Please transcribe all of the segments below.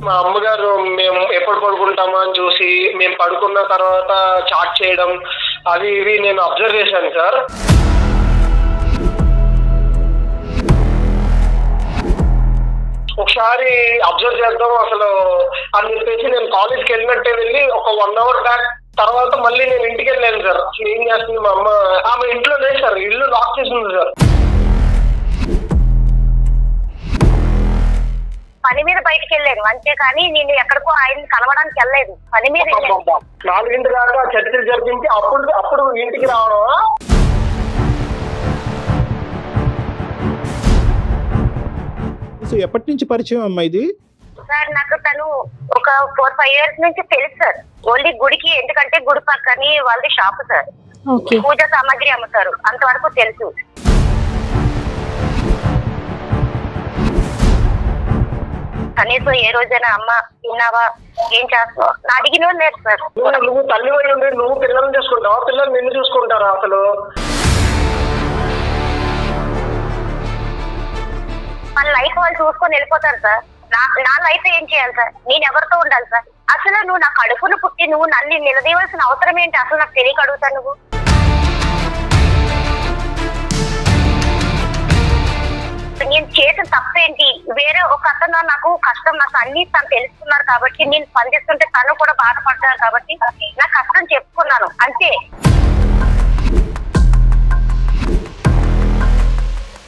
మా అమ్మగారు మేము ఎప్పుడు పడుకుంటామా అని చూసి మేము పడుకున్న తర్వాత చాట్ చేయడం అవి ఇవి నేను అబ్జర్వ్ చేశాను సార్. ఒకసారి అబ్జర్వ్ చేద్దాం అసలు అని చెప్పేసి నేను కాలేజ్కి వెళ్ళినట్టే వెళ్ళి ఒక 1 hour బ్యాక్ తర్వాత మళ్ళీ నేను ఇంటికి వెళ్ళాను సార్. అసలు ఏం చేస్తుంది మా అమ్మ? ఆమె ఇంట్లో లేదు సార్, ఇల్లు లాక్ చేసి ఉంది సార్. పని మీద బయటకు వెళ్ళాను అంతే, కానీ నేను ఎక్కడికో ఆయన కలవడానికి వెళ్ళలేదు. పని మీద 4 దాకా చర్చలు జరిపించి అప్పుడు ఇంటికి రావడం. ఎప్పటి నుంచి పరిచయం అమ్మా ఇది? సార్ నాకు తను ఒక 4-5 years నుంచి తెలుసు సార్. ఓన్లీ గుడికి, ఎందుకంటే గుడి పక్కని వాళ్ళది షాప్ సార్, పూజ సామాగ్రి అమ్ముతారు, అంతవరకు తెలుసు. కనీసం ఏ రోజైనా అమ్మ తిన్నావా, ఏం చేస్తావు అడిగిన లేదు సార్. నువ్వు తల్లి వల్ల ఉండి నువ్వు పిల్లల్ని చూసుకుంటావా, పిల్లలు నిన్ను చూసుకుంటారా? అసలు వాళ్ళ లైఫ్ వాళ్ళు చూసుకొని వెళ్ళిపోతారు సార్. నా లైఫ్ ఏం చేయాలి సార్? నేను ఎవరితో ఉండాలి సార్? అసలు నువ్వు నా కడుపును పుట్టి నువ్వు నన్ను నిలదీయవలసిన అవసరం ఏంటి? అసలు నాకు తెలియక అడుగుతాను. నువ్వు నేను చేసిన తప్పేంటి? వేరే ఒక అతను నాకు కష్టం, నాకు అన్ని తను తెలుసుకున్నారు కాబట్టి నేను స్పందిస్తుంటే తను కూడా బాధపడ్డారు కాబట్టి నా కష్టం చెప్పుకున్నాను అంతే.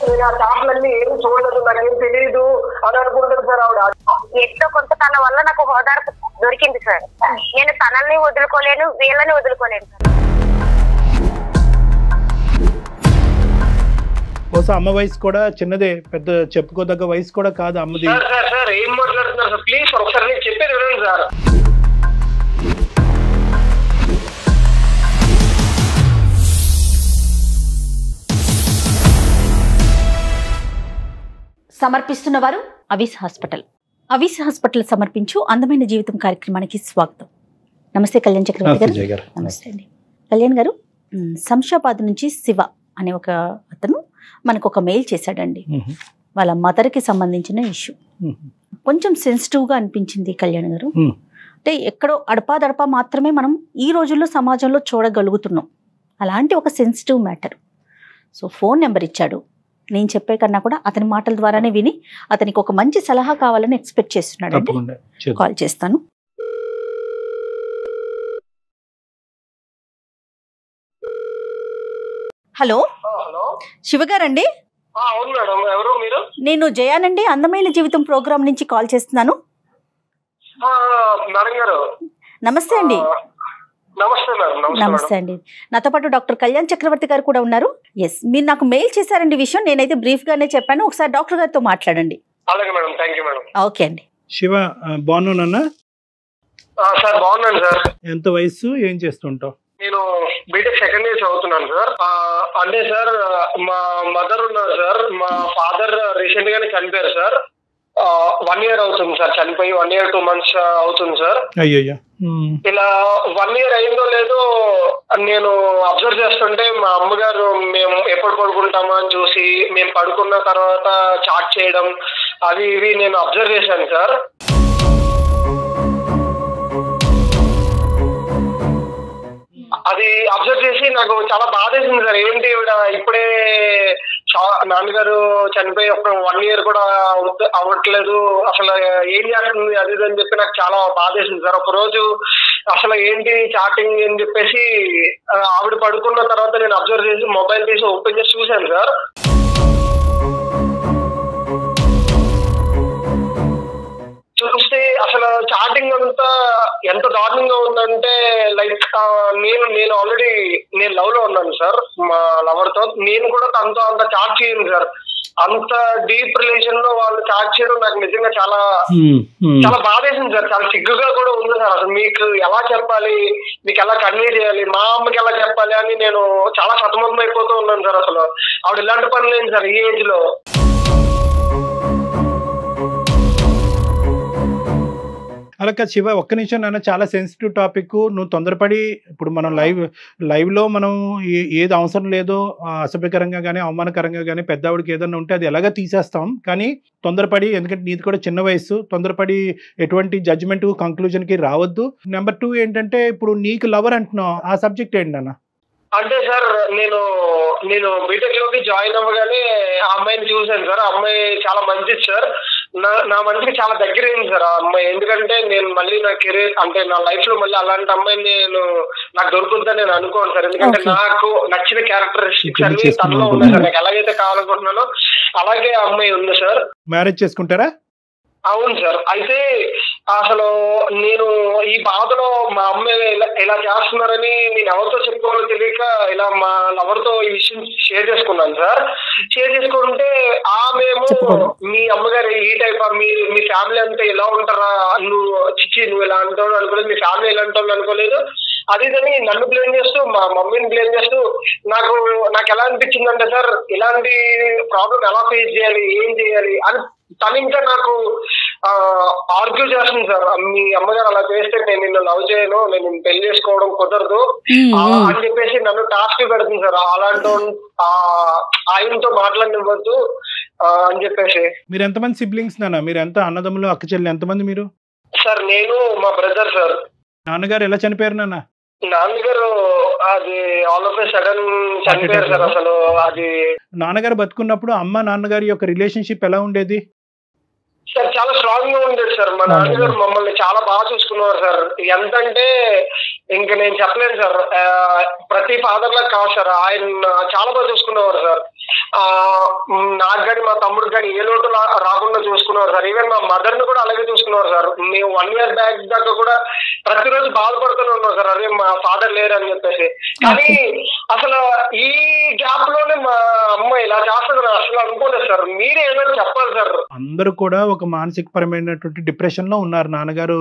నేను ఆ చాట్లన్నీ ఏమి చూడలేదు, నాకేం తెలియదు అని అనుకుంటాను సార్. ఆవిడ ఎంతో కొంత తన వల్ల నాకు హోదార్పు దొరికింది సార్. నేను తనల్ని వదులుకోలేను, వీళ్ళని వదులుకోలేను సార్. బహుశా అమ్మ వయసు కూడా చిన్నదే, పెద్ద చెప్పుకోదగ్గ వయసు కూడా కాదు అమ్మది. సార్ ఏం మాట్లాడుతున్నారు సార్? ప్లీజ్ ఒకసారి నేను చెప్పేది వినండి సార్. సమర్పిస్తున్న వారు అవిస్ హాస్పిటల్. అవిస్ హాస్పిటల్ సమర్పించు అందమైన జీవితం కార్యక్రమానికి స్వాగతం. నమస్తే కళ్యాణ్ చక్రవర్తి గారు. నమస్తే అండి కళ్యాణ్ గారు. శంషాబాద్ నుంచి శివ అనే ఒక అతను మనకు ఒక మెయిల్ చేశాడండి. వాళ్ళ మదర్కి సంబంధించిన ఇష్యూ కొంచెం సెన్సిటివ్గా అనిపించింది కళ్యాణ్ గారు. అంటే ఎక్కడో అడపాదడపా మాత్రమే మనం ఈ రోజుల్లో సమాజంలో చూడగలుగుతున్నాం అలాంటి ఒక sensitive matter. So phone number ఇచ్చాడు. నేను చెప్పే కన్నా కూడా అతని మాటల ద్వారానే విని అతనికి ఒక మంచి సలహా కావాలని ఎక్స్పెక్ట్ చేస్తున్నాడు అండి. కాల్ చేస్తాను. హలో శివగారండి. నేను జయానండి, అందమైన జీవితం ప్రోగ్రామ్ నుంచి కాల్ చేస్తున్నాను. నమస్తే అండి. నమస్తే అండి. నాతో పాటు డాక్టర్ కళ్యాణ్ చక్రవర్తి గారు కూడా ఉన్నారు. ఎస్, మీరు నాకు మెయిల్ చేశారండి విషయం. నేనైతే బ్రీఫ్ గానే చెప్పాను, ఒకసారి డాక్టర్ గారితో మాట్లాడండి. ఓకే అండి. శివ బాగున్నానన్నా? సార్ బాగున్నాను సార్. ఎంత వయసు, ఏం చేస్తుంటావు? నేను బీటెక్ సెకండ్ ఇయర్ చదువుతున్నాను సార్. అంటే సార్ మా మదర్ ఉన్నారు సార్. మా ఫాదర్ రీసెంట్ గానే చనిపోయారు సార్. 1 year అవుతుంది సార్ చనిపోయి. 1 year 2 months అవుతుంది సార్. అయ్యయ్యో. ఇలా 1 year అయిందో లేదో నేను అబ్జర్వ్ చేస్తుంటే మా అమ్మగారు మేము ఎప్పుడు పడుకుంటామా అని చూసి మేము పడుకున్న తర్వాత చాట్ చేయడం అవి ఇవి నేను అబ్జర్వ్ చేశాను సార్. అది అబ్జర్వ్ చేసి నాకు చాలా బాధ వేసింది సార్. ఏంటి ఇప్పుడే నాన్నగారు చనిపోయి ఒక 1 year కూడా అవ్వట్లేదు, అసలు ఏం చేస్తుంది అది అని చెప్పి నాకు చాలా బాధ వేసింది సార్. ఒక రోజు అసలు ఏంటి చాటింగ్ అని చెప్పేసి ఆవిడ పడుకున్న తర్వాత నేను అబ్జర్వ్ చేసి మొబైల్ తీసి ఓపెన్ చేసి చూశాను సార్. చూస్తే అసలు చాటింగ్ అంతా ఎంత దారుణంగా ఉందంటే లైక్ నేను ఆల్రెడీ లవ్ లో ఉన్నాను సార్ మా లవర్ తో. నేను కూడా తనతో అంత చాట్ చేయను సార్. అంత డీప్ రిలేషన్ లో వాళ్ళు చాట్ చేయడం నాకు నిజంగా చాలా చాలా బాధేసింది సార్. చాలా సిగ్గుగా కూడా ఉంది సార్. అసలు మీకు ఎలా చెప్పాలి, మీకు ఎలా కన్వే చేయాలి, మా అమ్మకి ఎలా చెప్పాలి అని నేను చాలా సతమతం అయిపోతూ ఉన్నాను సార్. అసలు ఆవిడ ఇలాంటి పని లేదు సార్ ఈ ఏజ్ లో. అలా కాదు శివ, ఒక్క నిమిషం నాన్న, చాలా సెన్సిటివ్ టాపిక్. నువ్వు తొందరపడి ఇప్పుడు మనం లైవ్లో మనం ఏది అవసరం లేదో అసభ్యకరంగా కానీ అవమానకరంగా కానీ పెద్దవాడికి ఏదైనా ఉంటే అది ఎలాగ తీసేస్తాం. కానీ తొందరపడి, ఎందుకంటే నీది కూడా చిన్న వయసు, తొందరపడి ఎటువంటి జడ్జిమెంట్ కంక్లూజన్కి రావద్దు. నెంబర్ 2 ఏంటంటే, ఇప్పుడు నీకు లవర్ అంటున్నావు, ఆ సబ్జెక్ట్ ఏంటన్నా? అంటే సార్ నేను బీటెక్ లోకి జాయిన్ అవ్వగానే ఆ అమ్మాయిని చూశాను సార్. ఆ అమ్మాయి చాలా మంచిది సార్. నా మనసుకి చాలా దగ్గర అయింది సార్ ఆ అమ్మాయి. ఎందుకంటే నేను మళ్ళీ నా కెరీర్ అంటే నా లైఫ్ లో మళ్ళీ అలాంటి అమ్మాయిని నాకు దొరుకుతుందని నేను అనుకోను సార్. ఎందుకంటే నాకు నచ్చిన క్యారెక్టరిస్టిక్స్ అన్ని తనలో ఉన్నాయి సార్. నాకు ఎలాగైతే కావాలనుకుంటున్నానో అలాగే ఆ అమ్మాయి ఉంది సార్. మ్యారేజ్ చేసుకుంటారా? అవును సార్. అయితే అసలు నేను ఈ బాధలో మా అమ్మ ఇలా చేస్తున్నారని నేను ఎవరితో చెప్పుకోవాలో తెలియక ఇలా మా లవర్తో ఈ విషయం షేర్ చేసుకున్నాను సార్. షేర్ చేసుకుంటే ఆమెమో, మీ అమ్మగారు ఈ టైప్, మీ ఫ్యామిలీ అంతా ఇలా ఉంటారా, నువ్వు ఇలా అంటావు అనుకోలేదు, మీ ఫ్యామిలీ ఇలా అంటావు అనుకోలేదు, అది ఇదని నన్ను బ్లేమ్ చేస్తూ మా మమ్మీని బ్లేమ్ చేస్తూ నాకు ఎలా అనిపించిందంటే సార్, ఇలాంటి ప్రాబ్లం ఎలా ఫేస్ చేయాలి, ఏం చేయాలి అని తను ఇంకా నాకు ఆర్గ్యూ చేస్తుంది సార్. మీ అమ్మగారు అలా చేస్తే నేను నిన్ను లవ్ చేయను, నేను నిన్ను పెళ్లి చేసుకోవడం కుదరదు అని చెప్పేసి నన్ను టాస్క్ పెడుతుంది సార్. అలాంటి ఆయనతో మాట్లాడనివ్వద్దు అని చెప్పేసి. మీరు ఎంతమంది సిబ్లింగ్స్ నాన్న? మీరు ఎంత అన్నదమ్ములు, అక్క చెల్లి ఎంతమంది మీరు? సార్ నేను మా బ్రదర్ సార్. నాన్నగారు ఎలా చనిపోయారు నాన్న? నాన్నగారు అది ఆల్ ఆఫ్ ఎ సడన్ చనిపోయారు సార్. అసలు అది నాన్నగారు బతుకున్నప్పుడు అమ్మ నాన్నగారి యొక్క రిలేషన్షిప్ ఎలా ఉండేది సార్? చాలా స్ట్రాంగ్ గా ఉండేది సార్. మా నాన్నగారు మమ్మల్ని చాలా బాగా చూసుకున్నారు సార్. ఎంతంటే ఇంకా నేను చెప్పలేను సార్. ప్రతి ఫాదర్ లాగా కాదు సార్, ఆయన చాలా బాగా చూసుకునేవారు సార్. నాకు కానీ మా తమ్ముడికి కానీ ఏ లోటు రాకుండా చూసుకున్నారు సార్. ఈవెన్ మా మదర్ ని కూడా అలాగే చూసుకున్నారు సార్. మేము 1 year బ్యాక్ దాకా కూడా ప్రతిరోజు బాధపడుతూనే ఉన్నాం సార్, అదే మా ఫాదర్ లేరు అని చెప్పేసి. కానీ అసలు ఈ గ్యాప్ లోనే మా అమ్మ ఇలా చేస్తుంది అసలు అనుకోలేదు సార్. మీరే ఏదైనా చెప్పాలి సార్. అందరూ కూడా ఒక మానసిక పరమైనటువంటి డిప్రెషన్ లో ఉన్నారు. నాన్నగారు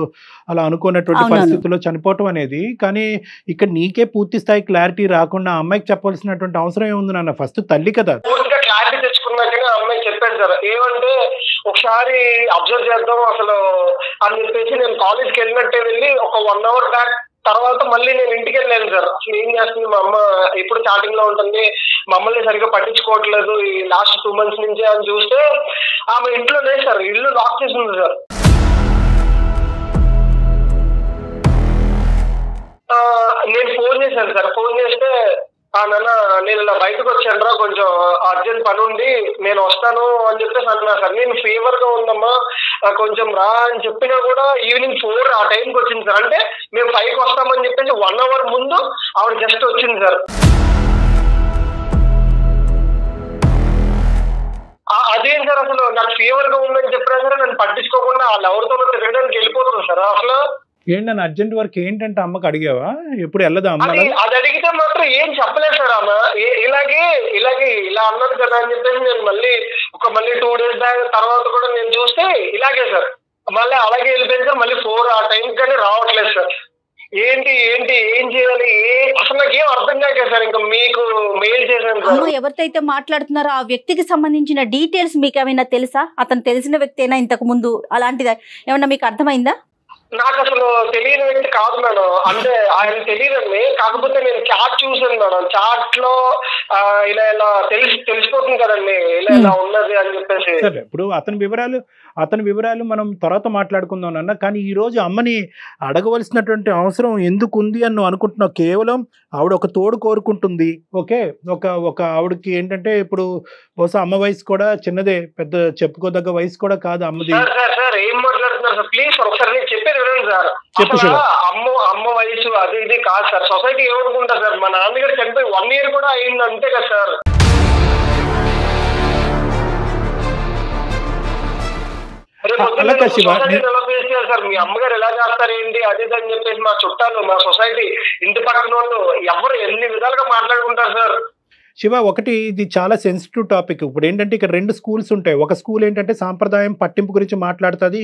అలా అనుకున్నటువంటి పరిస్థితుల్లో చనిపోవటం అనేది. కానీ ఇక్కడ నీకే పూర్తి స్థాయి క్లారిటీ రాకుండా అమ్మాయికి చెప్పాల్సినటువంటి అవసరం ఏముంది నాన్న? ఫస్ట్ తల్లి కదా. పూర్తిగా క్లారిటీ తెచ్చుకున్నాకనే అమ్మాయికి చెప్పాను సార్. ఏమంటే ఒకసారి అబ్జర్వ్ చేద్దాం అసలు అని చెప్పేసి నేను కాలేజ్కి వెళ్ళినట్టే వెళ్ళి ఒక 1 hour బ్యాక్ తర్వాత మళ్ళీ నేను ఇంటికి వెళ్ళాను సార్. అసలు ఏం చేస్తుంది మా అమ్మ, ఎప్పుడు స్టార్టింగ్ లో ఉంటుంది, మమ్మల్ని సరిగ్గా పట్టించుకోవట్లేదు ఈ లాస్ట్ 2 months నుంచి అని చూస్తే ఆమె ఇంట్లో లేదు సార్, ఇల్లు లాక్ చేసి ఉంది సార్. నేను ఫోన్ చేశాను సార్. ఫోన్ చేస్తే నాన్న నేను ఇలా బయటకు వచ్చాను రా, కొంచెం అర్జెంట్ పని ఉంది, నేను వస్తాను అని చెప్పేసి అన్నా సార్. నేను ఫీవర్ గా ఉందమ్మా కొంచెం రా అని చెప్పినా కూడా ఈవినింగ్ 4 ఆ టైంకి వచ్చింది సార్. అంటే మేము 5కి వస్తామని చెప్పేసి 1 hour ముందు ఆవిడ జస్ట్ వచ్చింది సార్. అదేం సార్, అసలు నాకు ఫీవర్ గా ఉందని చెప్పినా సరే నన్ను పట్టించుకోకుండా వాళ్ళు ఎవరితోనో తిరగడానికి వెళ్ళిపోతుంది సార్. అసలు ఏంటన్నా అర్జెంట్ వర్క్ ఏంటంటే అమ్మకి అడిగావా? ఎప్పుడు వెళ్ళదా అమ్మ? అది అడిగితే మాత్రం ఏం చెప్పలేదు సార్. అమ్మ ఇలాగే ఇలా అన్నది కదా అని చెప్పేసి నేను మళ్ళీ 2 days తర్వాత కూడా నేను చూస్తే ఇలాగే సార్, మళ్ళీ అలాగే వెళ్ళిపోయింది సార్. మళ్ళీ 4 ఆ టైం కానీ రావట్లేదు సార్. ఏంటి ఏం చేయాలి అసలు నాకు ఏం అర్థం కాక సార్ ఇంకా మీకు మెయిల్ చేశాను సార్. ఎవరితో మాట్లాడుతున్నారో ఆ వ్యక్తికి సంబంధించిన డీటెయిల్స్ మీకు ఏమైనా తెలుసా? అతను తెలిసిన వ్యక్తి అయినా ఇంతకు ముందు అలాంటిది ఏమన్నా మీకు అర్థమైందా? నాకు అసలు తెలియని వ్యక్తి కాదు మేడం. అంటే ఆయన తెలియదండి, కాకపోతే నేను చాట్ చూసాను మేడం. చాట్ లో ఇలా తెలిసిపోతుంది కదండి ఇలా ఉన్నది అని చెప్పేసి. సరే, ఇప్పుడు అతని వివరాలు మనం తర్వాత మాట్లాడుకుందాం అన్న. కానీ ఈ రోజు అమ్మని అడగవలసినటువంటి అవసరం ఎందుకు ఉంది అని నువ్వు అనుకుంటున్నావు? కేవలం ఆవిడ ఒక తోడు కోరుకుంటుంది. ఓకే, ఒక ఆవిడకి ఏంటంటే ఇప్పుడు బహుశా అమ్మ వయసు కూడా చిన్నదే, పెద్ద చెప్పుకోదగ్గ వయసు కూడా కాదు అమ్మది. సార్ ఏం మాట్లాడుతున్నారు సార్? ప్లీజ్ సార్ ఒకసారి నేను చెప్పేది వినండి సార్. అమ్మ వయసు అది ఇది కాదు సార్. సొసైటీ ఏమనుకుంటా సార్, మా నాన్నగారు చనిపోయి 1 year కూడా అయింది అంతే కదా సార్. సార్ మీ అమ్మగారు ఎలా చేస్తారు ఏంటి అది అని చెప్పేసి మా చుట్టాలు, మా సొసైటీ, ఇంటి పక్కన వాళ్ళు ఎవరు ఎన్ని విధాలుగా మాట్లాడుకుంటారు సార్. శివ, ఒకటి ఇది చాలా సెన్సిటివ్ టాపిక్. ఇప్పుడు ఏంటంటే ఇక్కడ 2 స్కూల్స్ ఉంటాయి. ఒక స్కూల్ ఏంటంటే సాంప్రదాయం పట్టింపు గురించి మాట్లాడుతుంది,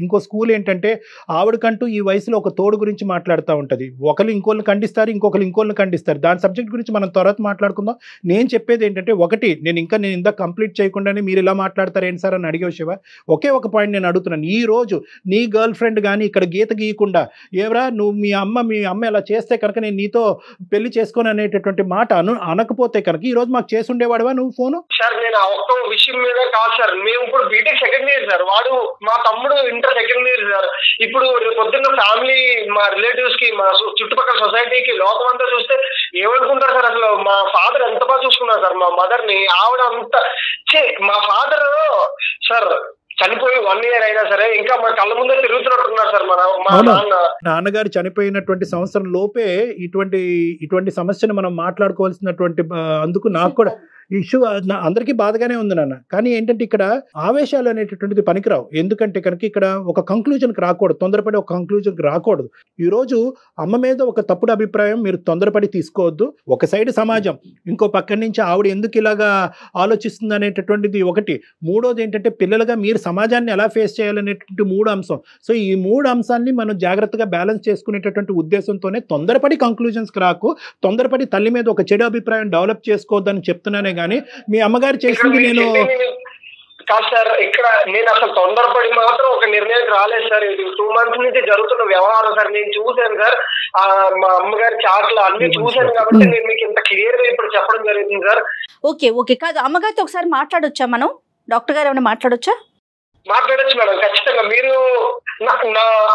ఇంకో స్కూల్ ఏంటంటే ఆవిడకంటూ ఈ వయసులో ఒక తోడు గురించి మాట్లాడుతూ ఉంటుంది. ఒకరు ఇంకోళ్ళని ఖండిస్తారు, ఇంకోళ్ళని ఖండిస్తారు. దాని సబ్జెక్ట్ గురించి మనం తర్వాత మాట్లాడుకుందాం. నేను చెప్పేది ఏంటంటే, ఒకటి నేను ఇందా కంప్లీట్ చేయకుండానే మీరు ఇలా మాట్లాడతారు ఏంటి సార్ అని అడిగే శివ, ఒకే ఒక పాయింట్ నేను అడుగుతున్నాను. ఈ రోజు నీ గర్ల్ ఫ్రెండ్ కానీ ఇక్కడ గీత గీయకుండా ఏవరా నువ్వు మీ అమ్మ ఇలా చేస్తే కనుక నేను నీతో పెళ్లి చేసుకోను అనేటటువంటి మాట అనకపోతే కనుక ఈ రోజు మాకు చేసి ఉండేవాడువా నువ్వు ఫోను? సార్ నేను ఒక్క విషయం మీద కాదు సార్, మేము ఇప్పుడు బీటెక్ సెకండ్ ఇయర్ సార్, వాడు మా తమ్ముడు ఇంటర్ సెకండ్ ఇయర్ సార్. ఇప్పుడు పొద్దున్న ఫ్యామిలీ, మా రిలేటివ్స్ కి, మా చుట్టుపక్కల సొసైటీకి, లోకం అంతా చూస్తే ఏమనుకుంటారు సార్? అసలు మా ఫాదర్ ఎంత బాగా చూసుకున్నారు సార్ మా మదర్ ని. ఆవిడ అంత మా ఫాదర్ సార్ చనిపోయి 1 year అయినా సరే ఇంకా మా కళ్ళ ముందే తిరుగుతున్నట్టున్నారు సార్ మా నాన్నగారు చనిపోయినటువంటి సంవత్సరం లోపే ఇటువంటి సమస్యను మనం మాట్లాడుకోవాల్సినటువంటి అందుకు నాకు కూడా ఇష్యూ అందరికీ బాధగానే ఉంది నాన్న. కానీ ఏంటంటే ఇక్కడ ఆవేశాలు అనేటటువంటిది పనికిరావు. ఎందుకంటే కనుక ఇక్కడ ఒక కంక్లూజన్కి రాకూడదు, తొందరపడి ఒక కంక్లూజన్కి రాకూడదు. ఈరోజు అమ్మ మీద ఒక తప్పుడు అభిప్రాయం మీరు తొందరపడి తీసుకోవద్దు. ఒక సైడ్ సమాజం, ఇంకో పక్కన నుంచి ఆవిడ ఎందుకు ఇలాగా ఆలోచిస్తుంది అనేటటువంటిది ఒకటి. మూడోది ఏంటంటే పిల్లలుగా మీరు సమాజాన్ని ఎలా ఫేస్ చేయాలనేటువంటి 3 అంశం. సో ఈ 3 అంశాన్ని మనం జాగ్రత్తగా బ్యాలెన్స్ చేసుకునేటటువంటి ఉద్దేశంతోనే తొందరపడి కంక్లూజన్స్కి రాకు, తొందరపడి తల్లి మీద ఒక చెడు అభిప్రాయం డెవలప్ చేసుకోవద్దని చెప్తున్నానే. కానీ మీ అమ్మగారు చేసింది నేను కాదు సార్, ఇక్కడ నేను అసలు తొందరపడి మాత్రం ఒక నిర్ణయానికి రాలేదు సార్. ఇది 2 months నుంచి జరుగుతున్న వ్యవహారం సార్. నేను చూశాను సార్, మా అమ్మగారి చాట్లు అన్ని చూశాను కాబట్టి నేను మీకు ఇంత క్లియర్ గా ఇప్పుడు చెప్పడం జరుగుతుంది సార్. ఓకే కాదు, అమ్మగారితో ఒకసారి మాట్లాడొచ్చా మనం? డాక్టర్ గారు ఏమైనా మాట్లాడొచ్చా? మాట్లాడచ్చు మేడం, ఖచ్చితంగా. మీరు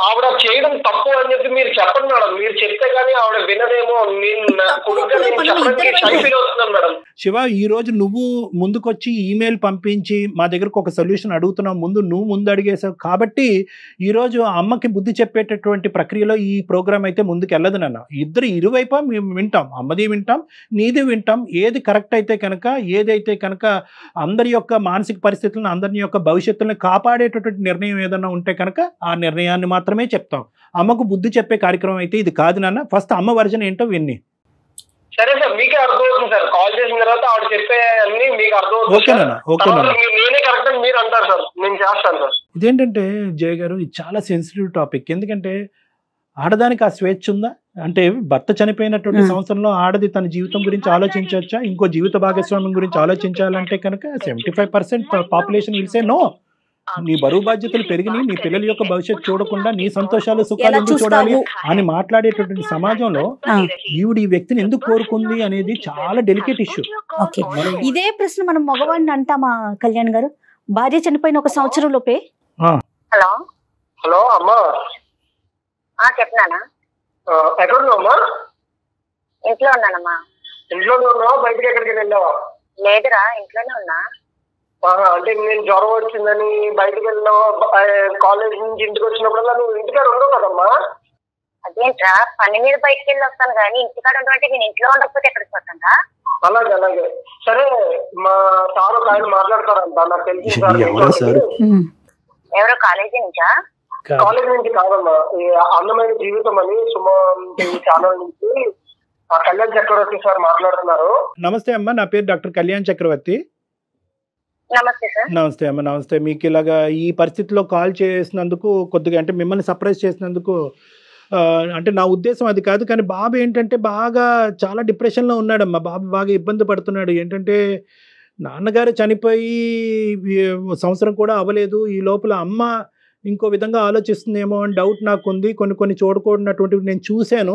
ఆవిడ చేయడం తప్పు అని చెప్పి మీరు చెప్పండి మేడం. మీరు చెప్తే గానీ ఆవిడ వినదేమో. మేడం శివ, ఈ రోజు నువ్వు ముందుకొచ్చి ఈమెయిల్ పంపించి మా దగ్గరకు ఒక సొల్యూషన్ అడుగుతున్నావు, నువ్వు అడిగేసావు కాబట్టి ఈ రోజు అమ్మకి బుద్ధి చెప్పేటటువంటి ప్రక్రియలో ఈ ప్రోగ్రామ్ అయితే ముందుకు వెళ్ళదు నాన్న. ఇద్దరు ఇరువైపు మేము వింటాం, అమ్మది వింటాం, నీది వింటాం. ఏది కరెక్ట్ అయితే కనుక, ఏదైతే కనుక అందరి యొక్క మానసిక పరిస్థితులను, అందరి యొక్క భవిష్యత్తులను కాపాడేటటువంటి నిర్ణయం ఏదైనా ఉంటే కనుక ఆ నిర్ణయాన్ని మాత్రమే చెప్తాం. అమ్మకు బుద్ధి చెప్పే కార్యక్రమం అయితే ఇది కాదు నాన్న. ఫస్ట్ అమ్మ వర్జన్ ఏంటో విన్ని. సరే సార్, మీకే అర్థమవుతుంది సార్. కాల్ చేసిన తర్వాత ఆవిడ చెప్పే అన్ని మీకు అర్థమవుతుంది. నేనే కరెక్ట్ అని మీరు అంటారు సార్, నేను చేస్తాను సార్. ఇదేంటంటే జయ గారు, ఇది చాలా సెన్సిటివ్ టాపిక్. ఎందుకంటే ఆడదానికి ఆ స్వేచ్ఛ ఉందా? అంటే భర్త చనిపోయినటువంటి సంవత్సరంలో ఆడది తన జీవితం గురించి ఆలోచించవచ్చా? ఇంకో జీవిత భాగస్వామ్యం గురించి ఆలోచించాలంటే కనుక 75% పాపులేషన్ విల్ సే నో. నీ బరువు బాధ్యతలు పెరిగినాయి, నీ పిల్లల యొక్క భవిష్యత్తు చూడకుండా నీ సంతోషాలు సుఖాలు ఎందుకు చూడాలి అని మాట్లాడేటటువంటి సమాజంలో ఈవిడ ఈ వ్యక్తిని ఎందుకు కోరుకుంది అనేది చాలా డెలికేట్ ఇష్యూ. ఇదే ప్రశ్న మనం మగవాడిని అంటామా కళ్యాణ్ గారు? భార్య చనిపోయిన 1 సంవత్సరం లోపే. హలో హలో అమ్మా, చెప్పినానా? ఎక్కడున్నావమ్మా? ఇంట్లో ఉన్నానమ్మా. ఇంట్లోనే ఉన్నావా? బయటకి ఎక్కడికి వెళ్ళావా? లేదురా, ఇంట్లోనే ఉన్నా. అంటే నేను జ్వరం వచ్చిందని బయటకు వెళ్ళావు, కాలేజ్ నుంచి ఇంటికి వచ్చినప్పుడల్లా నువ్వు ఇంటికాడ ఉండవు కదమ్మా? అదేంట్రా, పని మీద బయటకు వెళ్ళి వస్తాను కానీ ఇంటికాడ ఉండమంటే నేను ఇంట్లో ఉండకపోతే ఎక్కడికి వస్తాను? అలాగే సరే. మా సార్ ఒక ఆయన మాట్లాడతారంట, నాకు తెలిసి సార్. ఎవరో కాలేజీ నుంచా? కాలేజ్ నుంచి కాదమ్మా, అందమైన జీవితం అని సుమన్ ఛానల్ నుంచి కళ్యాణ్ చక్రవర్తి సార్ మాట్లాడుతున్నారు. నమస్తే అమ్మా, నా పేరు డాక్టర్ కళ్యాణ్ చక్రవర్తి. నమస్తే సార్. నమస్తే అమ్మ, నమస్తే. మీకు ఇలాగా ఈ పరిస్థితిలో కాల్ చేసినందుకు కొద్దిగా, అంటే మిమ్మల్ని సర్ప్రైజ్ చేసినందుకు, అంటే నా ఉద్దేశం అది కాదు. కానీ బాబు ఏంటంటే బాగా చాలా డిప్రెషన్లో ఉన్నాడమ్మా. బాబు బాగా ఇబ్బంది పడుతున్నాడు. ఏంటంటే నాన్నగారు చనిపోయి 1 సంవత్సరం కూడా అవ్వలేదు. ఈ లోపల అమ్మ ఇంకో విధంగా ఆలోచిస్తుందేమో అని డౌట్ నాకు ఉంది. కొన్ని చూడకూడనటువంటివి నేను చూశాను.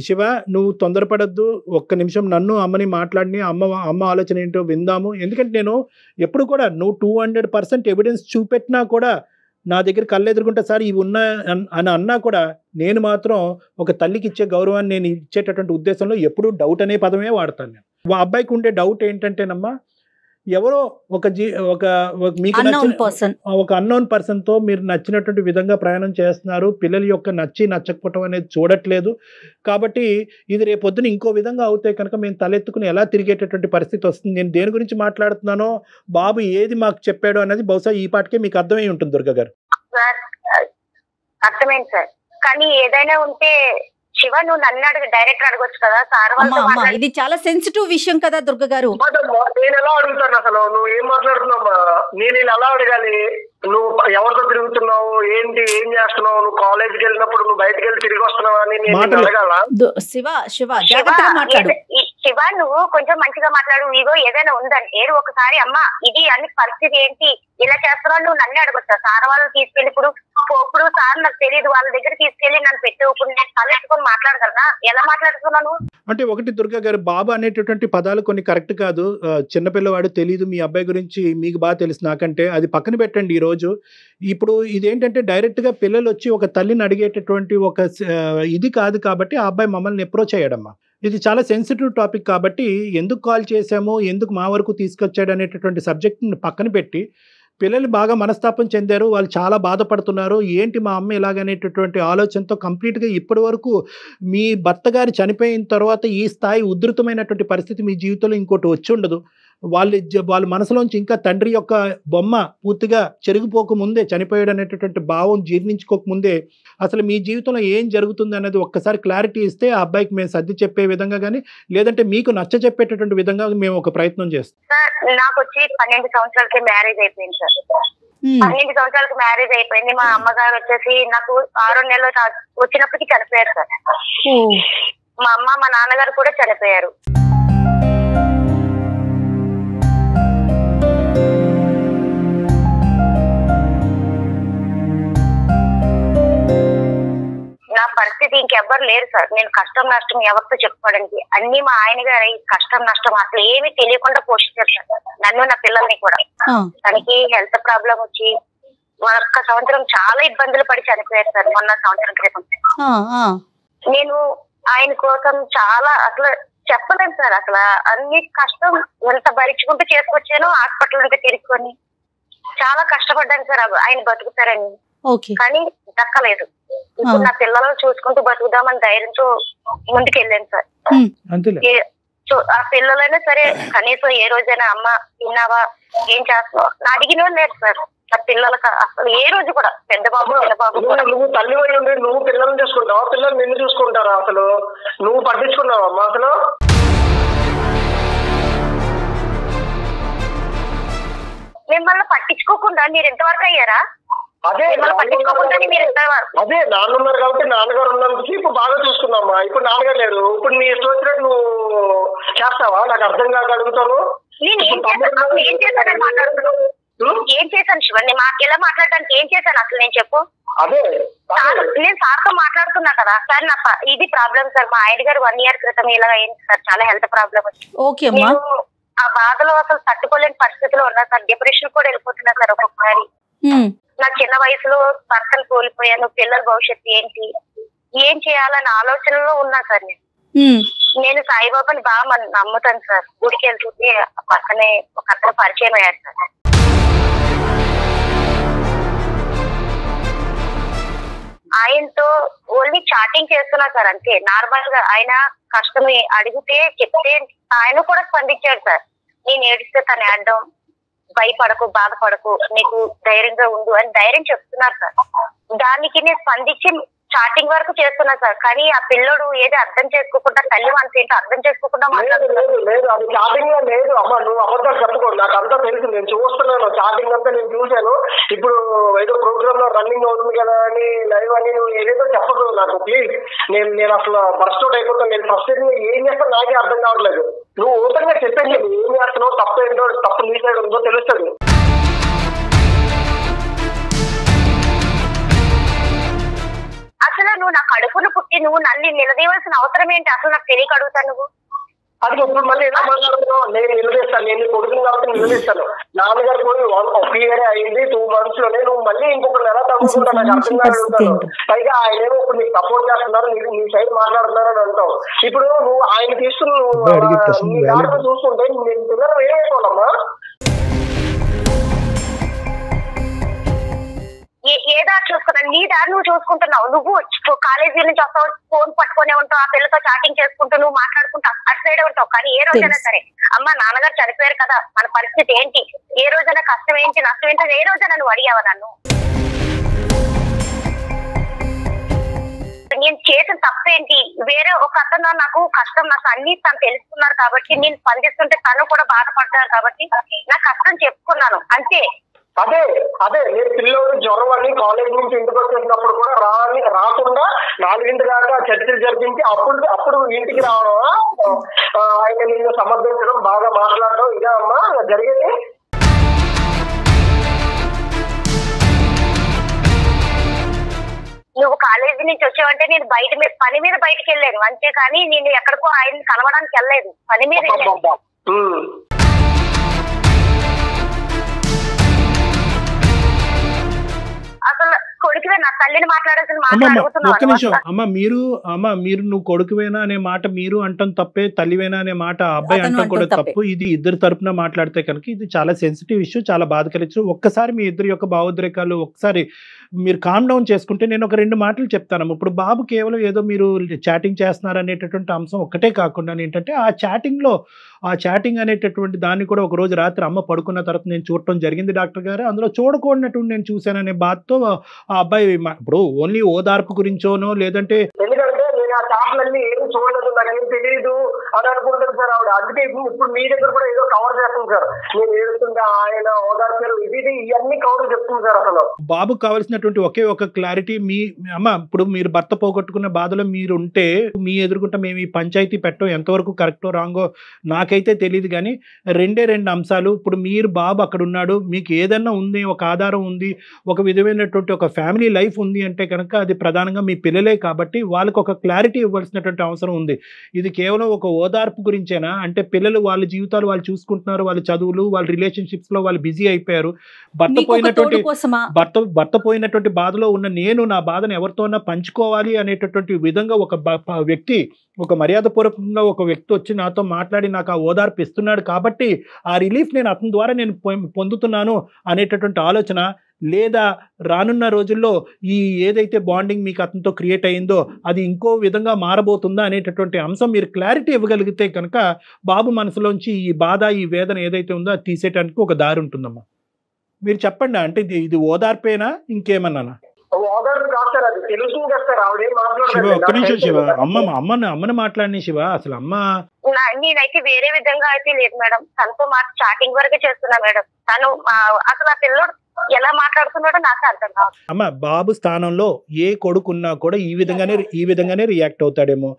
శివ, నువ్వు తొందరపడద్దు. 1 నిమిషం నన్ను అమ్మని మాట్లాడి అమ్మ ఆలోచన ఏంటో విందాము. ఎందుకంటే నేను ఎప్పుడు కూడా నువ్వు 200% ఎవిడెన్స్ చూపెట్టినా కూడా నా దగ్గర కళ్ళు ఎదుర్కొంటే సార్ ఇవి ఉన్నా అని అన్నా కూడా నేను మాత్రం ఒక తల్లికి ఇచ్చే గౌరవాన్ని నేను ఇచ్చేటటువంటి ఉద్దేశంలో ఎప్పుడూ డౌట్ అనే పదమే వాడతాను నేను. ఆ అబ్బాయికి ఉండే డౌట్ ఏంటంటేనమ్మా, ఎవరో మీకు ఒక అన్నోన్ పర్సన్తో మీరు నచ్చినటువంటి విధంగా ప్రయాణం చేస్తున్నారు. పిల్లల యొక్క నచ్చకపోవటం అనేది చూడట్లేదు. కాబట్టి ఇది రేపొద్దున ఇంకో విధంగా అవుతే కనుక మేము తలెత్తుకుని ఎలా తిరిగేటటువంటి పరిస్థితి వస్తుంది. నేను దేని గురించి మాట్లాడుతున్నానో, బాబు ఏది మాకు చెప్పాడో అనేది బహుశా ఈ పాటికే మీకు అర్థమై ఉంటుంది దుర్గా గారు. అర్థమైంది సార్. కానీ ఏదైనా ఉంటే శివ నువ్వు నన్ను డైరెక్ట్ అడగొచ్చు కదా సార్ అమ్మా ఇది చాలా సెన్సిటివ్ విషయం కదా దుర్గ గారు. నేను ఎలా అడుగుతాను అసలు? నువ్వు ఏం మాట్లాడుతున్నావా? నేను ఎలా అడగాలి? నువ్వు ఎవరితో తిరుగుతున్నావు, ఏంటి, ఏం చేస్తున్నావు? నువ్వు కాలేజీకి వెళ్ళినప్పుడు నువ్వు బయటకు వెళ్ళి తిరిగి వస్తున్నావా అని నేను అడగాల? శివ జాగ్రత్తగా మాట్లాడు. శివ నువ్వు కొంచెం మంచిగా మాట్లాడు. ఇగో ఏదైనా ఉందంటే ఒకసారి అమ్మా ఇది అన్ని పరిస్థితి ఏంటి ఇలా చేస్తున్నావు నువ్వు నన్ను అడగొచ్చా? సార్ వాళ్ళు తీసుకెళ్ళి ఇప్పుడు సార్ నాకు తెలియదు వాళ్ళ దగ్గర తీసుకెళ్లి నన్ను పెట్టేప్పుడు నేను తలెట్టుకొని మాట్లాడగలనా? ఎలా మాట్లాడుతున్నాను అంటే ఒకటి దుర్గా గారు, బాబా అనేటటువంటి పదాలు కొన్ని కరెక్ట్ కాదు. చిన్నపిల్లవాడు తెలియదు, మీ అబ్బాయి గురించి మీకు బాగా తెలుసు నాకంటే, అది పక్కన పెట్టండి. ఈ రోజు ఇప్పుడు ఇదేంటంటే డైరెక్ట్ గా పిల్లలు వచ్చి ఒక తల్లిని అడిగేటటువంటి ఒక ఇది కాదు కాబట్టి ఆ అబ్బాయి మమ్మల్ని అప్రోచ్ అయ్యాడమ్మా. ఇది చాలా సెన్సిటివ్ టాపిక్ కాబట్టి ఎందుకు కాల్ చేశాము, ఎందుకు మా వరకు తీసుకొచ్చాడు అనేటటువంటి సబ్జెక్ట్ని పక్కన పెట్టి పిల్లలు బాగా మనస్తాపం చెందారు, వాళ్ళు చాలా బాధపడుతున్నారు, ఏంటి మా అమ్మ ఇలాగనేటటువంటి ఆలోచనతో కంప్లీట్గా ఇప్పటి వరకు మీ భర్త గారు చనిపోయిన తర్వాత ఈ స్థాయి ఉధృతమైనటువంటి పరిస్థితి మీ జీవితంలో ఇంకోటి వచ్చి ఉండదు. వాళ్ళ మనసులోంచి ఇంకా తండ్రి యొక్క బొమ్మ పూర్తిగా చెరిగిపోకముందే, చనిపోయాడు అనేటటువంటి భావం జీర్ణించుకోకముందే అసలు మీ జీవితంలో ఏం జరుగుతుంది అనేది ఒక్కసారి క్లారిటీ ఇస్తే ఆ అబ్బాయికి మేము సర్ది చెప్పే విధంగా కానీ లేదంటే మీకు నచ్చ చెప్పేటటువంటి విధంగా మేము ఒక ప్రయత్నం చేస్తాం. నాకు వచ్చి 12 సంవత్సరాలకి మ్యారేజ్ అయిపోయింది సార్. 12 సంవత్సరాలకు మ్యారేజ్ అయిపోయింది. మా అమ్మగారు వచ్చేసి నాకు 6 నెలలు వచ్చినప్పటికీ చనిపోయారు సార్. మా అమ్మ మా నాన్నగారు కూడా చనిపోయారు. నా పరిస్థితి ఇంకెవ్వరు లేరు సార్. నేను కష్టం నష్టం ఎవరితో చెప్పుకోవడానికి అన్ని మా ఆయన గారి కష్టం నష్టం అసలు ఏమీ తెలియకుండా పోషించారు సార్ నన్ను నా పిల్లల్ని కూడా. తనకి హెల్త్ ప్రాబ్లం వచ్చి 1 సంవత్సరం చాలా ఇబ్బందులు పడి చనిపోయారు సార్ మొన్న సంవత్సరం క్రితం. నేను ఆయన కోసం చాలా అసలు చెప్పలేను సార్. అసలు అన్ని కష్టం ఎంత భరించుకుంటూ చేసుకొచ్చానో హాస్పిటల్ ఇంకా తిరుక్కొని చాలా కష్టపడ్డాను సార్ ఆయన బతుకుతారని. కానీ దక్కలేదు. ఇప్పుడు నా పిల్లలను చూసుకుంటూ బతుకుదామని ధైర్యంతో ముందుకెళ్ళాను సార్. ఆ పిల్లలైనా సరే కనీసం ఏ రోజైనా అమ్మ తిన్నావా ఏం చేస్తున్నావు నా అడిగిన వాళ్ళు లేరు సార్. నా పిల్లలకు అసలు ఏ రోజు కూడా పెద్ద బాబు చిన్న బాబు నువ్వు తల్లి ఉండి నువ్వు పిల్లల్ని చూసుకుంటావా? పిల్లలు నిన్ను చూసుకుంటారా? అసలు నువ్వు పట్టించుకున్నావా అమ్మా? అసలు మిమ్మల్ని పట్టించుకోకుండా మీరు ఎంతవరకు అయ్యారా? అదే నాన్నున్నారు కాబట్టి నాన్నగారు ఉన్నందుకు ఇప్పుడు బాగా చూసుకున్నామ్మా. ఇప్పుడు నాన్నగారు లేరు. ఇప్పుడు నీ ఇష్టం వచ్చినట్టు నువ్వు చేస్తావా? నాకు అర్థం కాక అడుగుతాను. ఏం చేశాను శివన్? మాకు ఎలా మాట్లాడడానికి ఏం చేశాను అసలు నేను చెప్పు. అదే నేను సార్తో మాట్లాడుతున్నా కదా సార్. నా ఇది ప్రాబ్లం సార్. మా ఆయన గారు 1 ఇయర్ క్రితం ఇలా అయింది సార్. చాలా హెల్త్ ప్రాబ్లం వచ్చింది. ఆ బాధలో అసలు తట్టుకోలేని పరిస్థితిలో ఉన్నా సార్. డిప్రెషన్ కూడా వెళ్ళిపోతున్నా సార్ ఒక్కొక్కసారి. నా చిన్న వయసులో భర్తను కోల్పోయాను. పిల్లల భవిష్యత్తు ఏంటి, ఏం చేయాలన్న ఆలోచనలో ఉన్నా సార్. నేను సాయిబాబాని బాగా నమ్ముతాను సార్. గుడికి వెళ్తుంటే పక్కనే ఒక అతను పరిచయం అయ్యారు సార్. ఆయనతో ఓన్లీ చాటింగ్ చేస్తున్నా సార్ అంతే. నార్మల్ గా ఆయన కష్టం అడిగితే చెప్తే ఆయన కూడా స్పందించాడు సార్. నేను ఏడిస్తే తను ఏడడం, భయపడకు బాధపడకు నీకు ధైర్యంగా ఉండు అని ధైర్యం చెప్తున్నారు సార్. దానికి నేను స్పందించి చాటింగ్ వరకు చేస్తున్నా సార్. కానీ ఆ పిల్లడు ఏది అర్థం చేసుకోకుండా తల్లి మనసు ఏంటో అర్థం చేసుకోకుండా లేదు. అది చాటింగ్ లో లేదు అమ్మ. నువ్వు అబద్ధాలు చెప్పుకో. నాకు అంతా తెలుసు. నేను చూస్తున్నాను చాటింగ్ అంతా నేను చూశాను. ఇప్పుడు ఏదో ప్రోగ్రామ్ లో రన్నింగ్ అవుతుంది కదా అని లైవ్ అని నువ్వు ఏదేదో చెప్పదు నాకు ప్లీజ్. నేను అసలు బస్ట్ అవుట్ అయిపోతాను. నేను ఫస్ట్ ఏం చేస్తాను నాకే అర్థం కావట్లేదు. నువ్వు ఓపెన్ గా చెప్పేసి ఏం చేస్తున్నావు, తప్పు ఏంటో, తప్పు నీ సైడ్ ఉందో తెలుస్తుంది. అసలు నువ్వు నా కడుపును పుట్టి నువ్వు నన్ను నిలదీయవలసిన అవసరం ఏంటి అసలు నాకు తెలియక అడుగుతాను. నువ్వు అది ఇప్పుడు మళ్ళీ ఎలా మాట్లాడుతున్నావు? నేను నిలదీస్తాను. నేను కొడుకుని కాబట్టి నిలదీస్తాను. నాన్నగారు పోయి 1 ఇయర్ అయింది 2 months లోనే నువ్వు మళ్ళీ ఇంకొకరు ఎలా తగ్గుకుంటా నాకు అర్థం కాదు. పైగా ఆయన ఏమో ఇప్పుడు నీకు సపోర్ట్ చేస్తున్నారు, నీ సైడ్ మాట్లాడుతున్నారు అని అంటావు. ఇప్పుడు నువ్వు ఆయన తీసుకుని నీ దాంట్లో చూసుకుంటే నేను పిల్లలు ఏమైపోవాలమ్మా? ఏ దారి చూసుకున్నావు? నీ దారి నువ్వు చూసుకుంటున్నావు. నువ్వు కాలేజీ నుంచి వస్తావు, ఫోన్ పట్టుకునే ఉంటావు, ఆ పిల్లతో చాటింగ్ చేసుకుంటూ నువ్వు మాట్లాడుకుంటా అటు సైడ్ ఉంటావు. కానీ ఏ రోజైనా సరే అమ్మ నాన్నగారు చనిపోయారు కదా మన పరిస్థితి ఏంటి, ఏ రోజైనా కష్టం ఏంటి నష్టం ఏంటి ఏ రోజైనా నువ్వు అడిగావా నన్ను? నేను చేసిన తప్పేంటి, వేరే ఒక అతను నాకు కష్టం నాకు అన్ని తను తెలుసుకున్నారు కాబట్టి నేను స్పందిస్తుంటే తను కూడా బాధపడ్డారు కాబట్టి నా కష్టం చెప్పుకున్నాను అంతే. అదే నేను పిల్లలు జ్వరం అని కాలేజ్ నుంచి ఇంటికి వచ్చేసినప్పుడు కూడా రాకుండా 4 దాకా చర్చలు జరిపించి అప్పుడు ఇంటికి రావడం, ఆయన నిన్ను సమర్థించడం, బాగా మాట్లాడడం, ఇదే అమ్మా జరిగేది. నువ్వు కాలేజీ నుంచి వచ్చావంటే నేను పని మీద బయటకు వెళ్ళాను అంతేకాని నేను ఎక్కడికో ఆయన కలవడానికి వెళ్ళలేదు, పని మీద వెళ్ళాను. అసలు కొడుకువే నా తల్లిని మాట్లాడాల్సిన ఒక్క నిమిషం అమ్మ మీరు నువ్వు కొడుకువేనా అనే మాట మీరు అంటాం తప్పే, తల్లివేనా అనే మాట అబ్బాయి అంటాం కూడా తప్పు. ఇది ఇద్దరు తరపున మాట్లాడితే కనుక ఇది చాలా సెన్సిటివ్ ఇష్యూ, చాలా బాధకరించు. ఒక్కసారి మీ ఇద్దరి యొక్క భావోద్రేకాలు ఒకసారి మీరు కామ్ డౌన్ చేసుకుంటే నేను ఒక 2 మాటలు చెప్తాను. ఇప్పుడు బాబు కేవలం ఏదో మీరు చాటింగ్ చేస్తున్నారు అనేటటువంటి అంశం ఒక్కటే కాకుండా ఏంటంటే ఆ చాటింగ్ అనేటటువంటి దాన్ని కూడా ఒక రోజు రాత్రి అమ్మ పడుకున్న తర్వాత నేను చూడటం జరిగింది డాక్టర్ గారు, అందులో చూడకూడనటువంటి నేను చూశాననే బాధతో ఆ అబ్బాయి ఇప్పుడు ఓన్లీ ఓదార్పు గురించోనో లేదంటే ఎందుకంటే నేను ఆ చాట్లన్నీ ఏం చూడలేదు, నాకేం తెలియదు అని అనుకుంటాను సార్ ఆవిడ. అందుకే ఇప్పుడు మీ దగ్గర కూడా ఏదో కవర్ చేస్తుంది సార్, నేను ఏడుస్తుంటే ఆయన ఓదార్చారు ఇది ఇవన్నీ కవర్ చెప్తుంది సార్. అసలు బాబుకు కావాల్సినటువంటి ఒకే ఒక క్లారిటీ, మీ అమ్మ ఇప్పుడు మీరు భర్త పోగొట్టుకున్న బాధలో మీరు ఉంటే మీ ఎదుర్కొంటే మేము ఈ పంచాయతీ పెట్టడం ఎంతవరకు కరెక్టో రాంగో నాకైతే తెలియదు, కానీ 2 అంశాలు. ఇప్పుడు మీరు బాబు అక్కడ ఉన్నాడు, మీకు ఏదన్నా ఉంది, ఒక ఆధారం ఉంది, ఒక విధమైనటువంటి ఒక ఫ్యామిలీ లైఫ్ ఉంది అంటే కనుక అది ప్రధానంగా మీ పిల్లలే కాబట్టి వాళ్ళకి ఒక క్లారిటీ ఇవ్వాల్సినటువంటి అవసరం ఉంది. ఇది కేవలం ఒక ఓదార్పు గురించేనా అంటే పిల్లలు వాళ్ళ జీవితాలు వాళ్ళు చూసుకుంటున్నారు, వాళ్ళ చదువులు వాళ్ళ రిలేషన్షిప్స్ లో వాళ్ళు బిజీ అయిపోయారు, భర్త పోయినటువంటి బాధలో ఉన్న నేను నా బాధను ఎవరితోనా పంచుకోవాలి అనేటటువంటి విధంగా ఒక మర్యాదపూర్వకంగా ఒక వ్యక్తి వచ్చి నాతో మాట్లాడి నాకు ఆ ఓదార్పు ఇస్తున్నాడు కాబట్టి ఆ రిలీఫ్ నేను అతని ద్వారా నేను పొందుతున్నాను అనేటటువంటి ఆలోచన, లేదా రానున్న రోజుల్లో ఈ ఏదైతే బాండింగ్ మీకు అతనితో క్రియేట్ అయిందో అది ఇంకో విధంగా మారబోతుందా అనేటటువంటి అంశం మీరు క్లారిటీ ఇవ్వగలిగితే కనుక బాబు మనసులోంచి ఈ బాధ ఈ వేదన ఏదైతే ఉందో అది తీసేయడానికి ఒక దారి ఉంటుందమ్మా. మీరు చెప్పండి, అంటే ఇది ఓదార్పేనా ఇంకేమన్నా? శివ ఒక్క నిమిషం శివ, అమ్మని మాట్లాడిన శివ, అసలు అమ్మ నేనైతే వేరే విధంగా అయితే లేదు మేడం, తనతో చాటింగ్ వరకే చేస్తున్నా మేడం. తను అసలు ఆ పిల్లడు ఎలా మాట్లాడుతున్నాడో నాకు అర్థం కాదు. అమ్మ బాబు స్థానంలో ఏ కొడుకున్నా కూడా ఈ విధంగానే రియాక్ట్ అవుతాడేమో.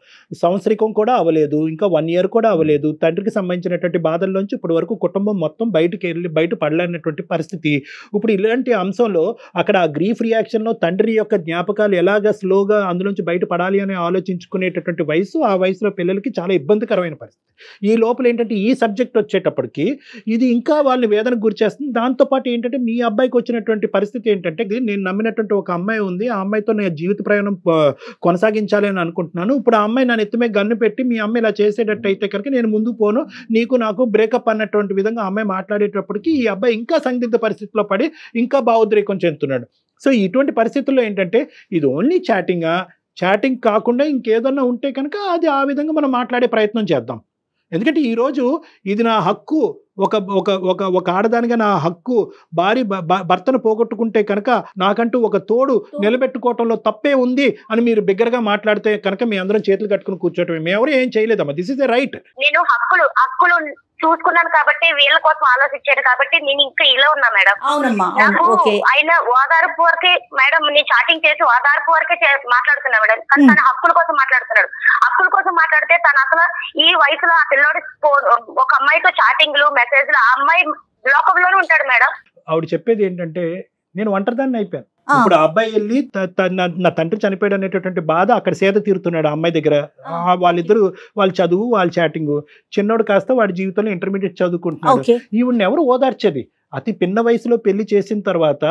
సంవత్సరికం కూడా అవ్వలేదు, ఇంకా 1 year కూడా అవ్వలేదు, తండ్రికి సంబంధించినటువంటి బాధల్లోంచి ఇప్పటి వరకు కుటుంబం మొత్తం బయట పడలేనటువంటి పరిస్థితి. ఇప్పుడు ఇలాంటి అంశంలో అక్కడ ఆ గ్రీఫ్ రియాక్షన్ లో తండ్రి యొక్క జ్ఞాపకాలు ఎలాగ స్లోగా అందులోంచి బయటపడాలి అని ఆలోచించుకునేటటువంటి వయసు, ఆ వయసులో పిల్లలకి చాలా ఇబ్బందికరమైన పరిస్థితి. ఈ లోపల ఏంటంటే ఈ సబ్జెక్ట్ వచ్చేటప్పటికి ఇది ఇంకా వాళ్ళని వేదనకు గురి చేస్తుంది. దాంతోపాటు ఏంటంటే మీ అబ్బాయికి వచ్చినటువంటి పరిస్థితి ఏంటంటే నేను నమ్మినటువంటి ఒక అమ్మాయి ఉంది, ఆ అమ్మాయితో నేను జీవిత ప్రయాణం కొనసాగించాలి అని అనుకుంటున్నాను. ఇప్పుడు ఆ అమ్మాయి నన్ను ఎత్తుమే గన్ను పెట్టి మీ అమ్మాయి ఇలా చేసేటట్టు అయితే కనుక నేను ముందుకు పోను, నాకు బ్రేకప్ అన్నటువంటి విధంగా అమ్మాయి మాట్లాడేటప్పటికి ఈ అబ్బాయి ఇంకా సందిగ్ధ పరిస్థితిలో పడి ఇంకా భావోద్రేకం చెందుతున్నాడు. సో ఇటువంటి పరిస్థితుల్లో ఏంటంటే ఇది ఓన్లీ చాటింగ్ కాకుండా ఇంకేదన్నా ఉంటే కనుక అది ఆ విధంగా మనం మాట్లాడే ప్రయత్నం చేద్దాం. ఎందుకంటే ఈరోజు ఇది నా హక్కు, ఒక ఆడదానిగా నా హక్కు, భర్తను పోగొట్టుకుంటే కనుక నాకంటూ ఒక తోడు నిలబెట్టుకోవటంలో తప్పే ఉంది అని మీరు బిగ్గరగా మాట్లాడితే కనుక మీ అందరం చేతులు కట్టుకుని కూర్చోటమే, మేము ఎవరు ఏం చేయలేదమ్మా. This is the right. నేను హక్కులు చూసుకున్నాను కాబట్టి వీళ్ళ కోసం ఆలోచించాను కాబట్టి నేను ఇంకా ఇలా ఉన్నా మేడం. ఆయన ఓదార్పు వరకే మేడం, నేను చాటింగ్ చేసి ఓదార్పు వరకే మాట్లాడుతున్నా మేడం, కానీ తన హక్కుల కోసం మాట్లాడుతున్నాడు. హక్కుల కోసం మాట్లాడితే తను అసలు ఈ వయసులో ఆ పిల్లోడి ఒక అమ్మాయితో చాటింగ్లు మెసేజ్లు, ఆ అమ్మాయి లోకంలోనే ఉంటాడు మేడం. ఆవిడ చెప్పేది ఏంటంటే నేను ఒంటరిదాన్ని అయిపోయాను, ఇప్పుడు ఆ అబ్బాయి వెళ్ళి నా తండ్రి చనిపోయాడు అనేటటువంటి బాధ అక్కడ సేద తీరుతున్నాడు ఆ అమ్మాయి దగ్గర. వాళ్ళిద్దరు వాళ్ళ చదువు వాళ్ళ చాటింగ్, చిన్నోడు కాస్త వాడి జీవితంలో ఇంటర్మీడియట్ చదువుకుంటున్నాడు. ఈవిడ్ని ఎవరు ఓదార్చేది? అతి పిన్న వయసులో పెళ్లి చేసిన తర్వాత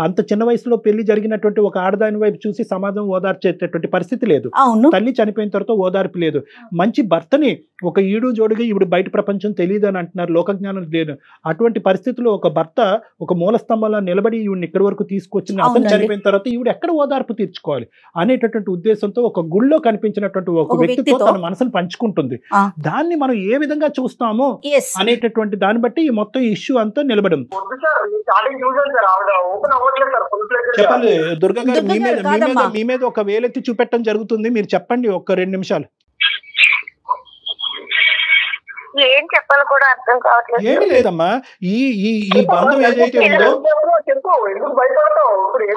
అంత చిన్న వయసులో పెళ్లి జరిగినటువంటి ఒక ఆడదాని వైపు చూసి సమాజం ఓదార్చేటటువంటి పరిస్థితి లేదు. తల్లి చనిపోయిన తర్వాత ఓదార్పు లేదు. మంచి భర్తని ఒక ఈడు జోడుగా ఇప్పుడు బయట ప్రపంచం తెలియదు అని అంటున్నారు, లోకజ్ఞానం లేదు. అటువంటి పరిస్థితుల్లో ఒక భర్త ఒక మూల స్తంభంలో నిలబడి ఈవిడిని ఇక్కడి వరకు తీసుకొచ్చిన అతను చనిపోయిన తర్వాత ఈవిడ ఎక్కడ ఓదార్పు తీర్చుకోవాలి అనేటటువంటి ఉద్దేశంతో ఒక గుళ్ళో కనిపించినటువంటి ఒక వ్యక్తితో తన మనసును పంచుకుంటుంది. దాన్ని మనం ఏ విధంగా చూస్తామో అనేటటువంటి దాన్ని బట్టి ఈ మొత్తం ఇష్యూ అంతా నిలబడింది. చెప్పండి దుర్గా గారు, మీ మీద ఒక వేలెత్తి చూపెట్టడం జరుగుతుంది, మీరు చెప్పండి ఒక్క 2 నిమిషాలు. ఏం చెప్పాలి కూడా అర్థం కావట్లేదు. ఏమి లేదమ్మా, ఈ బంధం ఏదైతే ఉందో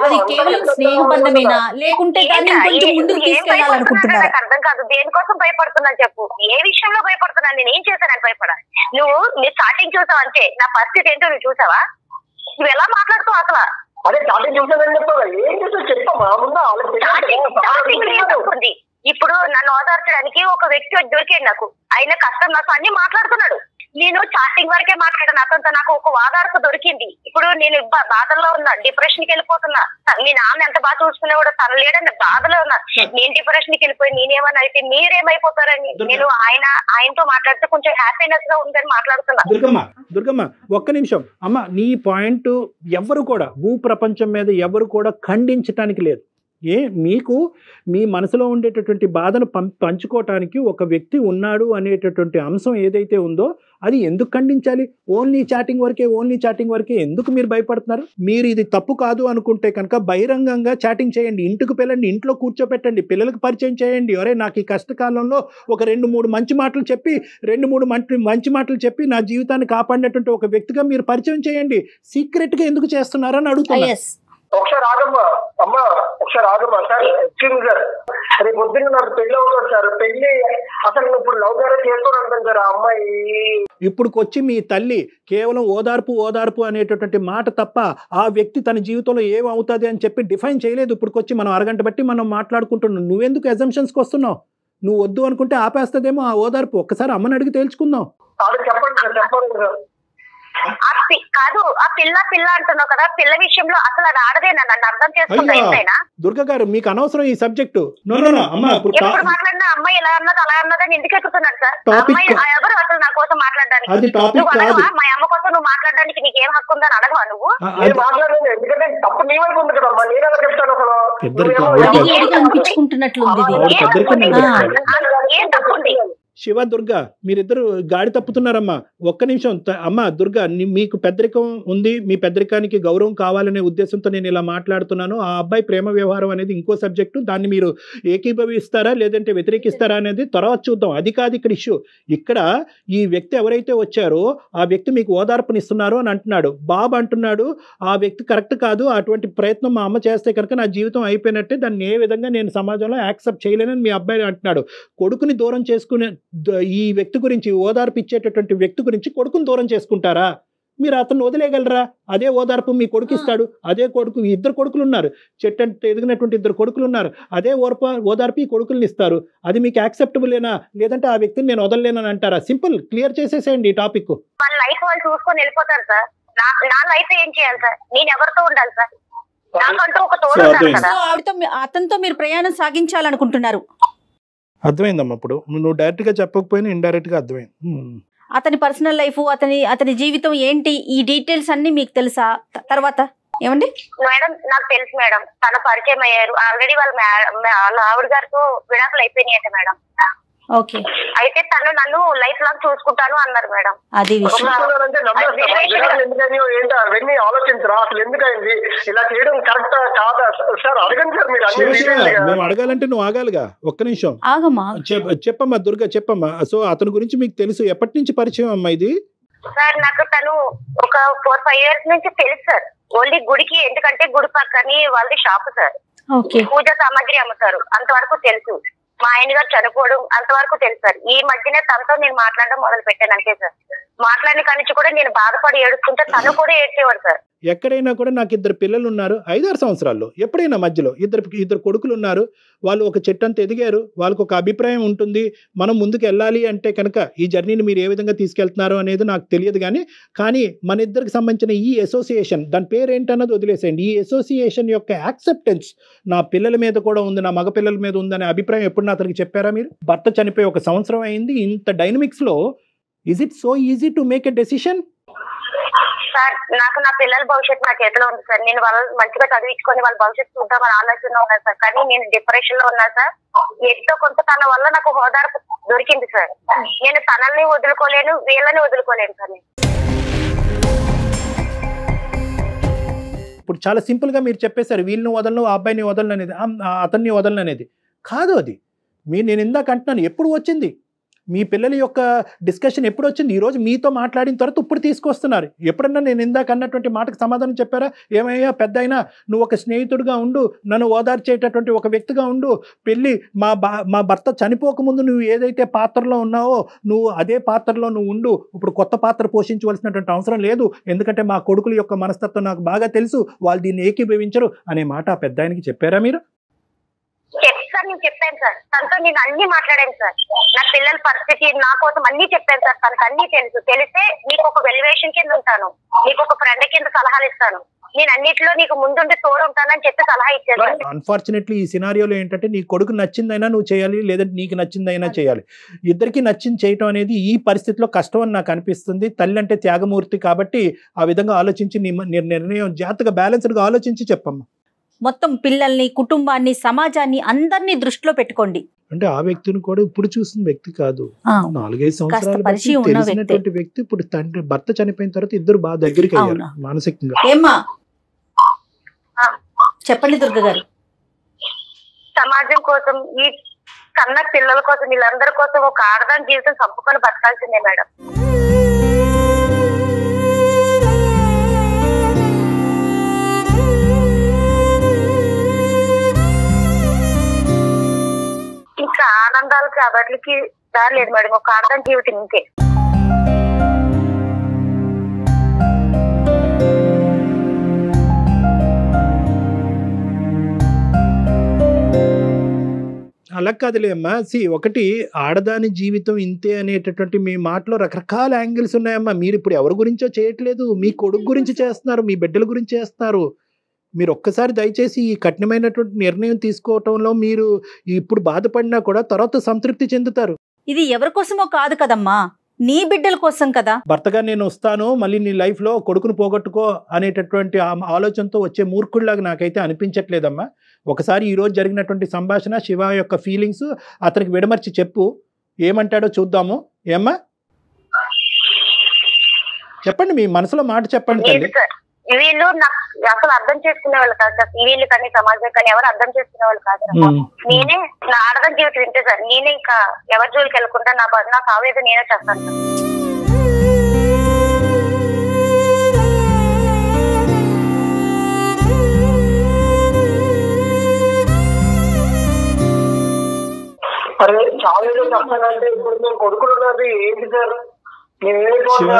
అది కేవలం స్నేహ బంధమేనా, లేకుంటే దాన్ని కొంచెం ముందుకు తీసుకెళ్లాలనుకుంటున్నారా? అర్థం కాదు. దేనికోసం భయపడుతున్నా చెప్పు, ఏ విషయంలో భయపడుతున్నా, నేను ఏం చేశానని భయపడా? నువ్వు స్టార్టింగ్ చూసావు అంతే, నా పరిస్థితి ఏంటో నువ్వు చూసావా? నువ్వు ఎలా మాట్లాడుతావు అసలు? అదే స్టార్టింగ్ చూసానని చెప్తావా? ఏం చేస్తా చెప్పమ్మా. ఇప్పుడు నన్ను ఓదార్చడానికి ఒక వ్యక్తి దొరికాడు నాకు, ఆయన కష్టం నాకు అన్ని మాట్లాడుతున్నాడు. నేను చాటింగ్ వరకే మాట్లాడాను అతనితో, నాకు ఒక ఓదార్పు దొరికింది. ఇప్పుడు నేను బాధల్లో ఉన్నా, డిప్రెషన్ కి వెళ్ళిపోతున్నా. మీ నాన్న ఎంత బాగా చూసుకునే కూడా తను లేడని బాధలో ఉన్నా. నేను డిప్రెషన్ కి వెళ్ళిపోయి నేనేమన్నా అయితే మీరేమైపోతారని నేను ఆయనతో మాట్లాడితే కొంచెం హ్యాపీనెస్ గా ఉందని మాట్లాడుతున్నా. దుర్గమ్మ ఒక్క నిమిషం అమ్మ, నీ పాయింట్ ఎవరు కూడా భూ ప్రపంచం మీద ఎవరు కూడా ఖండించటానికి లేదు. మీకు మీ మనసులో ఉండేటటువంటి బాధను పంచుకోవటానికి ఒక వ్యక్తి ఉన్నాడు అనేటటువంటి అంశం ఏదైతే ఉందో అది ఎందుకు ఖండించాలి? ఓన్లీ చాటింగ్ వరకే ఎందుకు మీరు భయపడుతున్నారు? మీరు ఇది తప్పు కాదు అనుకుంటే కనుక బహిరంగంగా చాటింగ్ చేయండి, ఇంటికి పిల్లండి, ఇంట్లో కూర్చోపెట్టండి, పిల్లలకు పరిచయం చేయండి. అరే నాకు ఈ కష్టకాలంలో ఒక 2-3 మంచి మాటలు చెప్పి నా జీవితాన్ని కాపాడినటువంటి ఒక వ్యక్తిగా మీరు పరిచయం చేయండి. సీక్రెట్గా ఎందుకు చేస్తున్నారని అడుగుతున్నా. ఒకసారి ఆగమ్మా సార్, ఎక్స్క్యూజ్ సార్, రేపు పొద్దున్న నాకు పెళ్లి అవుతుంది సార్. పెళ్లి అసలు ఇప్పుడు లవ్ మ్యారేజ్ చేసుకోరంటాను సార్. ఆ అమ్మాయి ఇప్పుడుకొచ్చి మీ తల్లి కేవలం ఓదార్పు అనేటటువంటి మాట తప్ప ఆ వ్యక్తి తన జీవితంలో ఏమవుతుంది అని చెప్పి డిఫైన్ చేయలేదు. ఇప్పుడుకొచ్చి మనం అరగంట బట్టి మనం మాట్లాడుకుంటున్నాం. నువ్వెందుకు అజంప్షన్స్కి వస్తున్నావు? నువ్వు వద్దు అనుకుంటే ఆపేస్తుందేమో ఆ ఓదార్పు. ఒక్కసారి అమ్మని అడిగి తేల్చుకుందాం. చెప్పండి సార్. కాదు, ఆ పిల్ల అంటున్నావు కదా, పిల్ల విషయంలో అసలు అది ఆడదేనా? నన్ను అర్థం చేసుకుంటా. దుర్గా గారు మీకు అనవసరం ఈ సబ్జెక్టు. ఎప్పుడు మాట్లాడినా అమ్మాయి ఇలా అన్నది అలా అన్నదని ఎందుకు ఎక్కుతున్నాడు సార్? అమ్మాయి ఎవరు అసలు నా కోసం మాట్లాడడానికి? నువ్వు అడగవా? మా అమ్మ కోసం నువ్వు మాట్లాడడానికి నీకేం హక్కు ఉందని అడగవా నువ్వు? మాట్లాడలేదు, ఎందుకంటే తప్పు నీ వైపు ఉంది కదమ్మా. నేను ఎలా చెప్తాను అసలు? ఏం తప్పు ఉంది? శివ దుర్గా మీరిద్దరు గాడి తప్పుతున్నారమ్మా. ఒక్క నిమిషం అమ్మా. దుర్గా మీకు పెద్దరికం ఉంది, మీ పెద్దరికానికి గౌరవం కావాలనే ఉద్దేశంతో నేను ఇలా మాట్లాడుతున్నాను. ఆ అబ్బాయి ప్రేమ వ్యవహారం అనేది ఇంకో సబ్జెక్టు. దాన్ని మీరు ఏకీభవిస్తారా లేదంటే వ్యతిరేకిస్తారా అనేది తర్వాత చూద్దాం. అది కాదు ఇక్కడ ఇష్యూ. ఇక్కడ ఈ వ్యక్తి ఎవరైతే వచ్చారో ఆ వ్యక్తి మీకు ఓదార్పునిస్తున్నారు అని అంటున్నాడు. బాబు అంటున్నాడు ఆ వ్యక్తి కరెక్ట్ కాదు, అటువంటి ప్రయత్నం మా అమ్మ చేస్తే కనుక నా జీవితం అయిపోయినట్టే, దాన్ని ఏ విధంగా నేను సమాజంలో యాక్సెప్ట్ చేయలేనని మీ అబ్బాయి అంటున్నాడు. కొడుకుని దూరం చేసుకునే ఈ వ్యక్తి గురించి, ఓదార్పు ఇచ్చేటటువంటి వ్యక్తి గురించి కొడుకుని దూరం చేసుకుంటారా? మీరు అతను వదిలేయగలరా? అదే ఓదార్పు మీ కొడుకు ఇస్తాడు. అదే కొడుకు, 2 కొడుకులు ఉన్నారు, చెట్టు ఎదిగినటువంటి 2 కొడుకులు ఉన్నారు. అదే ఓదార్పు ఈ కొడుకుల్ని ఇస్తారు. అది మీకు యాక్సెప్టబులేనా? లేదంటే ఆ వ్యక్తిని నేను వదలలేనని అంటారా? సింపుల్, క్లియర్ చేసేసేయండి ఈ టాపిక్. వాళ్ళ లైఫ్ వాళ్ళు చూసుకొని వెళ్ళిపోతారు సార్. నా లైఫ్ ఏం చేయాలి సార్? నేను ఎవరితో ఉండాలి సార్? నాకంటూ ఒక తోడు ఉండాలి కదా. అతనితో మీరు ప్రయాణం సాగించాలనుకుంటున్నారు. అర్థమైందమ్మా. ఇప్పుడు నువ్వు డైరెక్ట్ గా చెప్పకపోయినా ఇండైరెక్ట్ గా అర్థమైంది. అతని పర్సనల్ లైఫ్, అతని జీవితం ఏంటి, ఈ డీటెయిల్స్ అన్ని మీకు తెలుసా? తర్వాత ఏమండి మేడం? నాకు తెలుసు మేడం, తన పరిచయం అయ్యారు ఆల్రెడీ. వాళ్ళ ఆవిడ గారితో విడాకులు అయిపోయినాయి అంటే మేడం. ఓకే, అయితే తను నన్ను లైఫ్ లాంగ్ చూసుకుంటాను అన్నారు మేడం. అది అవన్నీ ఆలోచించరా? అసలు ఎందుకైంది ఇలా చేయడం? కరెక్ట్ కాదా సార్? అడగండి సార్ మీరు. మేము అడగాలంటే నువ్వు ఆగాలిగా. ఒక్క నిమిషం ఆగమ్మా. చెప్పమ్మా దుర్గా, చెప్పమ్మా. సో అతని గురించి మీకు తెలుసు, ఎప్పటి నుంచి పరిచయం అమ్మా ఇది? సార్ నాకు తను ఒక 4-5 years నుంచి తెలుసు సార్. ఓన్లీ గుడికి, ఎందుకంటే గుడి పక్కని వాళ్ళది షాప్ సార్, పూజ సామాగ్రి అమ్ముతారు, అంతవరకు తెలుసు. మా ఆయన గారు చనిపోవడం అంతవరకు తెలుసు సార్. ఈ మధ్యనే తనతో నేను మాట్లాడడం మొదలు పెట్టాను అంతే సార్. మాట్లాడిన కానించి కూడా నేను బాధపడి ఏడుస్తుంటే తను కూడా ఏడ్చేవాడు సార్. ఎక్కడైనా కూడా నాకు 2 పిల్లలు ఉన్నారు, 5-6 సంవత్సరాల్లో ఎప్పుడైనా మధ్యలో ఇద్దరు కొడుకులు ఉన్నారు. వాళ్ళు ఒక చెట్టంత ఎదిగారు, వాళ్ళకు ఒక అభిప్రాయం ఉంటుంది. మనం ముందుకు వెళ్ళాలి అంటే కనుక ఈ జర్నీని మీరు ఏ విధంగా తీసుకెళ్తున్నారు అనేది నాకు తెలియదు. కానీ మన ఇద్దరికి సంబంధించిన ఈ అసోసియేషన్, దాని పేరు ఏంటన్నది వదిలేసేయండి. ఈ అసోసియేషన్ యొక్క యాక్సెప్టెన్స్ నా పిల్లల మీద కూడా ఉంది, నా మగ పిల్లల మీద ఉందనే అభిప్రాయం ఎప్పుడు అతనికి చెప్పారా మీరు? భర్త చనిపోయి 1 సంవత్సరం అయింది. ఇంత డైనమిక్స్లో is it so easy to make a decision? Sir నాకు నా పిల్లల భవిష్యత్తు నా చేతిలో ఉంది సార్. నేను వాళ్ళు మంచిగా చదివించుకొని వాళ్ళ భవిష్యత్తు చూద్దామని ఆలోచన ఉన్నా సార్. కానీ నేను డిప్రెషన్ లో ఉన్నా సార్. ఎంతో కొంత తన వల్ల నాకు హోదార్పు దొరికింది సార్. నేను తనని వదులుకోలేను, వీళ్ళని వదులుకోలేను సార్. ఇప్పుడు చాలా సింపుల్గా మీరు చెప్పేశారు, వీళ్ళని వదలను, ఆ అబ్బాయిని వదలను అనేది, అతన్ని వదలను అనేది కాదు. అది నేను ఇందాక అంటున్నాను, ఎప్పుడు వచ్చింది మీ పిల్లల యొక్క డిస్కషన్, ఎప్పుడు వచ్చింది? ఈరోజు మీతో మాట్లాడిన తర్వాత ఇప్పుడు తీసుకొస్తున్నారు. ఎప్పుడన్నా నేను ఇందాక అన్నటువంటి మాటకు సమాధానం చెప్పారా? ఏమయ్యా పెద్ద అయినా నువ్వు ఒక స్నేహితుడిగా ఉండు, నన్ను ఓదార్చేటటువంటి ఒక వ్యక్తిగా ఉండు, పెళ్ళి మా భర్త చనిపోకముందు నువ్వు ఏదైతే పాత్రలో ఉన్నావో నువ్వు అదే పాత్రలో నువ్వు ఉండు, ఇప్పుడు కొత్త పాత్ర పోషించవలసినటువంటి అవసరం లేదు, ఎందుకంటే మా కొడుకుల యొక్క మనస్తత్వం నాకు బాగా తెలుసు, వాళ్ళు దీన్ని ఏకీభవించరు అనే మాట ఆ పెద్ద ఆయనకి చెప్పారా మీరు? సార్ నేను చెప్పాను సార్, తనతో నేను అన్ని మాట్లాడాను సార్, నా పిల్లల పరిస్థితి నా కోసం అన్ని చెప్పాను సార్, తనకు అన్ని తెలుసు. తెలిస్తే నీకు ఒక వెల్యువేషన్ కింద ఉంటాను, నీకు ఒక ఫ్రెండ్ కింద సలహాలు ఇస్తాను, నేను అన్నిట్లో నీకు ముందుండి తోడు ఉంటానని చెప్పి సలహా ఇచ్చాను. అన్ఫార్చునేట్లీ ఈ సినారియోలో ఏంటంటే నీ కొడుకు నచ్చిందైనా నువ్వు చేయాలి, లేదంటే నీకు నచ్చిందైనా చేయాలి. ఇద్దరికి నచ్చింది చేయటం అనేది ఈ పరిస్థితిలో కష్టం అని నాకు అనిపిస్తుంది. తల్లి అంటే త్యాగమూర్తి కాబట్టి ఆ విధంగా ఆలోచించి నిర్ణయం జాగ్రత్తగా బ్యాలెన్స్డ్గా ఆలోచించి చెప్పమ్మా. మొత్తం పిల్లల్ని, కుటుంబాన్ని, సమాజాన్ని అందరినీ దృష్టిలో పెట్టుకోండి. అంటే ఆ వ్యక్తిని కూడా ఇప్పుడు చూసిన వ్యక్తి కాదు, 4-5 సంవత్సరాలు తెలిసినటువంటి వ్యక్తి. ఇప్పుడు తండ్రి భర్త చనిపోయిన తర్వాత ఇద్దరు బాగా దగ్గరికి అయ్యారు మానసికంగా. ఏమ్మా చెప్పండి దుర్గ గారు. సమాజం కోసం, ఈ కన్న పిల్లల కోసం, వీళ్ళందరి కోసం ఒక ఆడదాని జీవితం చంపుకొని బతకాల్సిందే మేడం. ఇంకా ఆనందాలకి అబట్లకి దారి లేదు మేడం, ఒక ఆడదాని జీవితం ఇంకే. అలా కాదులే అమ్మా. ఒకటి ఆడదాని జీవితం ఇంతే అనేటటువంటి మీ మాటలో రకరకాల యాంగిల్స్ ఉన్నాయమ్మా. మీరు ఇప్పుడు ఎవరి గురించో చేయట్లేదు, మీ కొడుకు గురించి చేస్తున్నారు, మీ బిడ్డల గురించి చేస్తున్నారు. మీరు ఒక్కసారి దయచేసి ఈ కఠినమైనటువంటి నిర్ణయం తీసుకోవటంలో మీరు ఇప్పుడు బాధపడినా కూడా తర్వాత సంతృప్తి చెందుతారు. ఇది ఎవరి కోసమో కాదు కదమ్మా, నీ బిడ్డల కోసం కదా. భర్తగా నేను వస్తాను, మళ్ళీ నీ లైఫ్లో కొడుకును పోగొట్టుకో అనేటటువంటి ఆలోచనతో వచ్చే మూర్ఖుడిలాగా నాకైతే అనిపించట్లేదమ్మా. ఒకసారి ఈరోజు జరిగినటువంటి సంభాషణ, శివ యొక్క ఫీలింగ్స్ అతనికి విడమర్చి చెప్పు, ఏమంటాడో చూద్దాము. ఏమ్మా చెప్పండి, మీ మనసులో మాట చెప్పండి తల్లి. వీళ్ళు నాకు అసలు అర్థం చేసుకునే వాళ్ళు కాదు సార్, వీళ్ళు కానీ సమాజం కానీ ఎవరు అర్థం చేసుకునే వాళ్ళు కాదు. నేనే నా ఆడదాని జీవితం ఇంతే సార్, నేనే ఇంకా ఎవరి జోలికి వెళ్ళకుండా నాకు ఆవేదన నేనే చేస్తాను సార్. అరే చాలా చెప్తానంటే ఇప్పుడు నేను కొడుకున్నది ఏంటి సార్? శివ,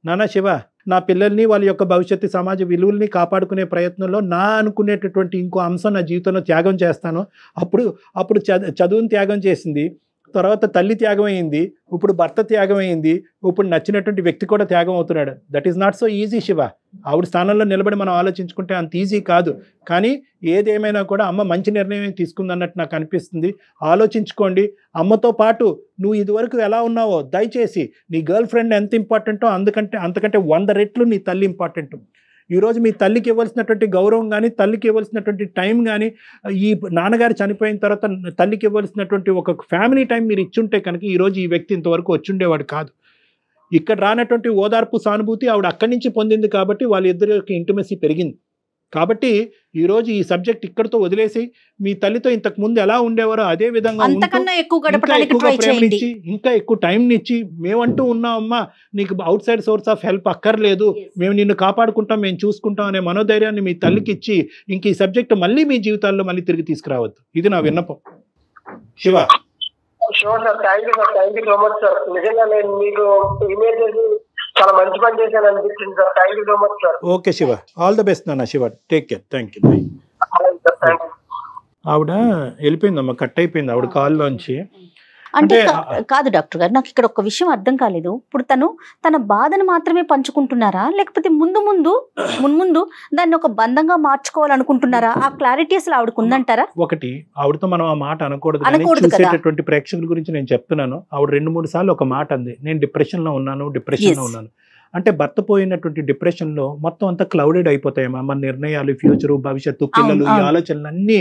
నాన్న శివ, నా పిల్లల్ని వాళ్ళ యొక్క భవిష్యత్తు సమాజ విలువల్ని కాపాడుకునే ప్రయత్నంలో నా అనుకునేటటువంటి ఇంకో అంశం నా జీవితంలో త్యాగం చేస్తాను. అప్పుడు చదువుని త్యాగం చేసింది, తర్వాత తల్లి త్యాగం అయింది, ఇప్పుడు భర్త త్యాగం అయింది, ఇప్పుడు నచ్చినటువంటి వ్యక్తి కూడా త్యాగం అవుతున్నాడు. That is not so easy Shiva. ఆవిడ స్థానంలో నిలబడి మనం ఆలోచించుకుంటే అంత ఈజీ కాదు. కానీ ఏదేమైనా కూడా అమ్మ మంచి నిర్ణయం తీసుకుందన్నట్టు నాకు అనిపిస్తుంది. ఆలోచించుకోండి. అమ్మతో పాటు నువ్వు ఇదివరకు ఎలా ఉన్నావో దయచేసి నీ గర్ల్ ఫ్రెండ్ ఎంత ఇంపార్టెంటో అంతకంటే 100 రెట్లు నీ తల్లి ఇంపార్టెంట్. ఈరోజు మీ తల్లికి ఇవ్వాల్సినటువంటి గౌరవం కానీ, తల్లికి ఇవ్వాల్సినటువంటి టైం కానీ, ఈ నాన్నగారు చనిపోయిన తర్వాత తల్లికి ఇవ్వాల్సినటువంటి ఒక ఫ్యామిలీ టైం మీరు ఇచ్చుంటే కనుక ఈరోజు ఈ వ్యక్తి ఇంతవరకు వచ్చుండేవాడు కాదు. ఇక్కడ రానటువంటి ఓదార్పు, సానుభూతి ఆవిడ అక్కడి నుంచి పొందింది కాబట్టి వాళ్ళిద్దరి యొక్క ఇంటిమసీ పెరిగింది. కాబట్టి ఈరోజు ఈ సబ్జెక్ట్ ఇక్కడితో వదిలేసి మీ తల్లితో ఇంతకు ముందు ఎలా ఉండేవారో అదే విధంగా ప్రేమనిచ్చి, ఇంకా ఎక్కువ టైంనిచ్చి, మేమంటూ ఉన్నామమ్మా, నీకు out side source of help అక్కర్లేదు, మేము నిన్ను కాపాడుకుంటాం, మేము చూసుకుంటాం అనే మనోధైర్యాన్ని మీ తల్లికి ఇచ్చి ఇంక ఈ సబ్జెక్ట్ మళ్ళీ మీ జీవితాల్లో మళ్ళీ తిరిగి తీసుకురావద్దు. ఇది నా విన్నపం. Shiva. Sure sir, thank you sir, thank you so much sir. నిజంగా నేను మీకు ఇమేజ్ చేసి చాలా మంచి పని చేశాను అనిపించింది sir. Thank you so much sir. Okay Shiva, all the best నాన్న. Shiva, take care. Thank you. ఆవిడ వెళ్ళిపోయిందమ్మా, కట్ అయిపోయింది ఆవిడ కాల్లోంచి. అంటే కాదు డాక్టర్ గారు, నాకు ఇక్కడ ఒక విషయం అర్థం కాలేదు. ఇప్పుడు తన బాధను మాత్రమే పంచుకుంటున్నారా, లేకపోతే మున్ముందు దాన్ని ఒక బంధంగా మార్చుకోవాలనుకుంటున్నారా? ఆ క్లారిటీ అసలు ఆవిడకు ఉందంటారా? ఒకటి, ఆవిడతో మనం ఆ మాట అనకూడదు. చూసేటటువంటి ప్రేక్షకుల గురించి నేను చెప్తున్నాను. ఆవిడ 2-3 సార్లు ఒక మాట అంది, నేను డిప్రెషన్ లో ఉన్నాను. అంటే భర్త పోయినటువంటి డిప్రెషన్లో మొత్తం అంతా క్లౌడెడ్ అయిపోతాయమ్మా. మన నిర్ణయాలు, ఫ్యూచరు, భవిష్యత్తు, పిల్లలు, ఈ ఆలోచనలు అన్నీ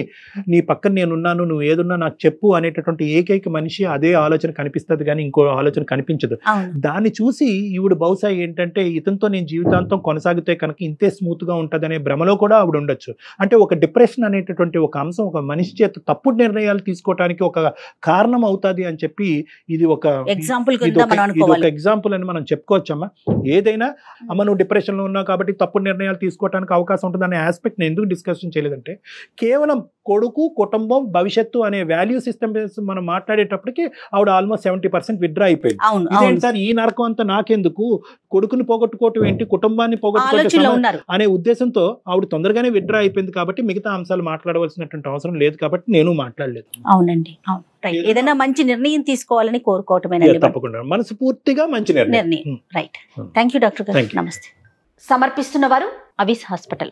నీ పక్కన నేనున్నాను, నువ్వు ఏదున్నా నాకు చెప్పు అనేటటువంటి ఏకైక మనిషి అదే ఆలోచన కనిపిస్తుంది కానీ ఇంకో ఆలోచన కనిపించదు. దాన్ని చూసి ఈవిడ బహుశా ఏంటంటే ఇతనితో నేను జీవితాంతం కొనసాగితే కనుక ఇంతే స్మూత్ గా ఉంటుంది అనే భ్రమలో కూడా ఆవిడ ఉండొచ్చు. అంటే ఒక డిప్రెషన్ అనేటటువంటి ఒక అంశం ఒక మనిషి చేత తప్పుడు నిర్ణయాలు తీసుకోవడానికి ఒక కారణం అవుతుంది అని చెప్పి ఇది ఒక ఎగ్జాంపుల్ అని మనం చెప్పుకోవచ్చమ్మా. ఏదైనా అమ్మ నువ్వు డిప్రెషన్ లో ఉన్నావు కాబట్టి తప్పుడు నిర్ణయాలు తీసుకోవడానికి అవకాశం ఉంటుంది అనే ఆస్పెక్ట్ నేను ఎందుకు డిస్కషన్ చేయలేదంటే కేవలం కొడుకు, కుటుంబం, భవిష్యత్తు అనే వాల్యూ సిస్టమ్ మనం మాట్లాడేటప్పటికి ఆవిడ ఆల్మోస్ట్ 70% విత్డ్రా అయిపోయింది. ఇదేంటి సార్ ఈ నరకం అంతా నాకెందుకు, కొడుకుని పోగొట్టుకోవటం ఏంటి, కుటుంబాన్ని పోగొట్టుకోవటం అనే ఉద్దేశంతో ఆవిడ తొందరగానే విత్డ్రా అయిపోయింది. కాబట్టి మిగతా అంశాలు మాట్లాడవలసినటువంటి అవసరం లేదు కాబట్టి నేను మాట్లాడలేదు. అవునండి, అవును. ఏదైనా మంచి నిర్ణయం తీసుకోవాలని కోరుకోవటమే. తప్పకుండా మనస్ఫూర్తిగా మంచి నిర్ణయం. రైట్. థ్యాంక్ యూ డాక్టర్ గారు. నమస్తే. సమర్పిస్తున్న వారు అవిస్ హాస్పిటల్.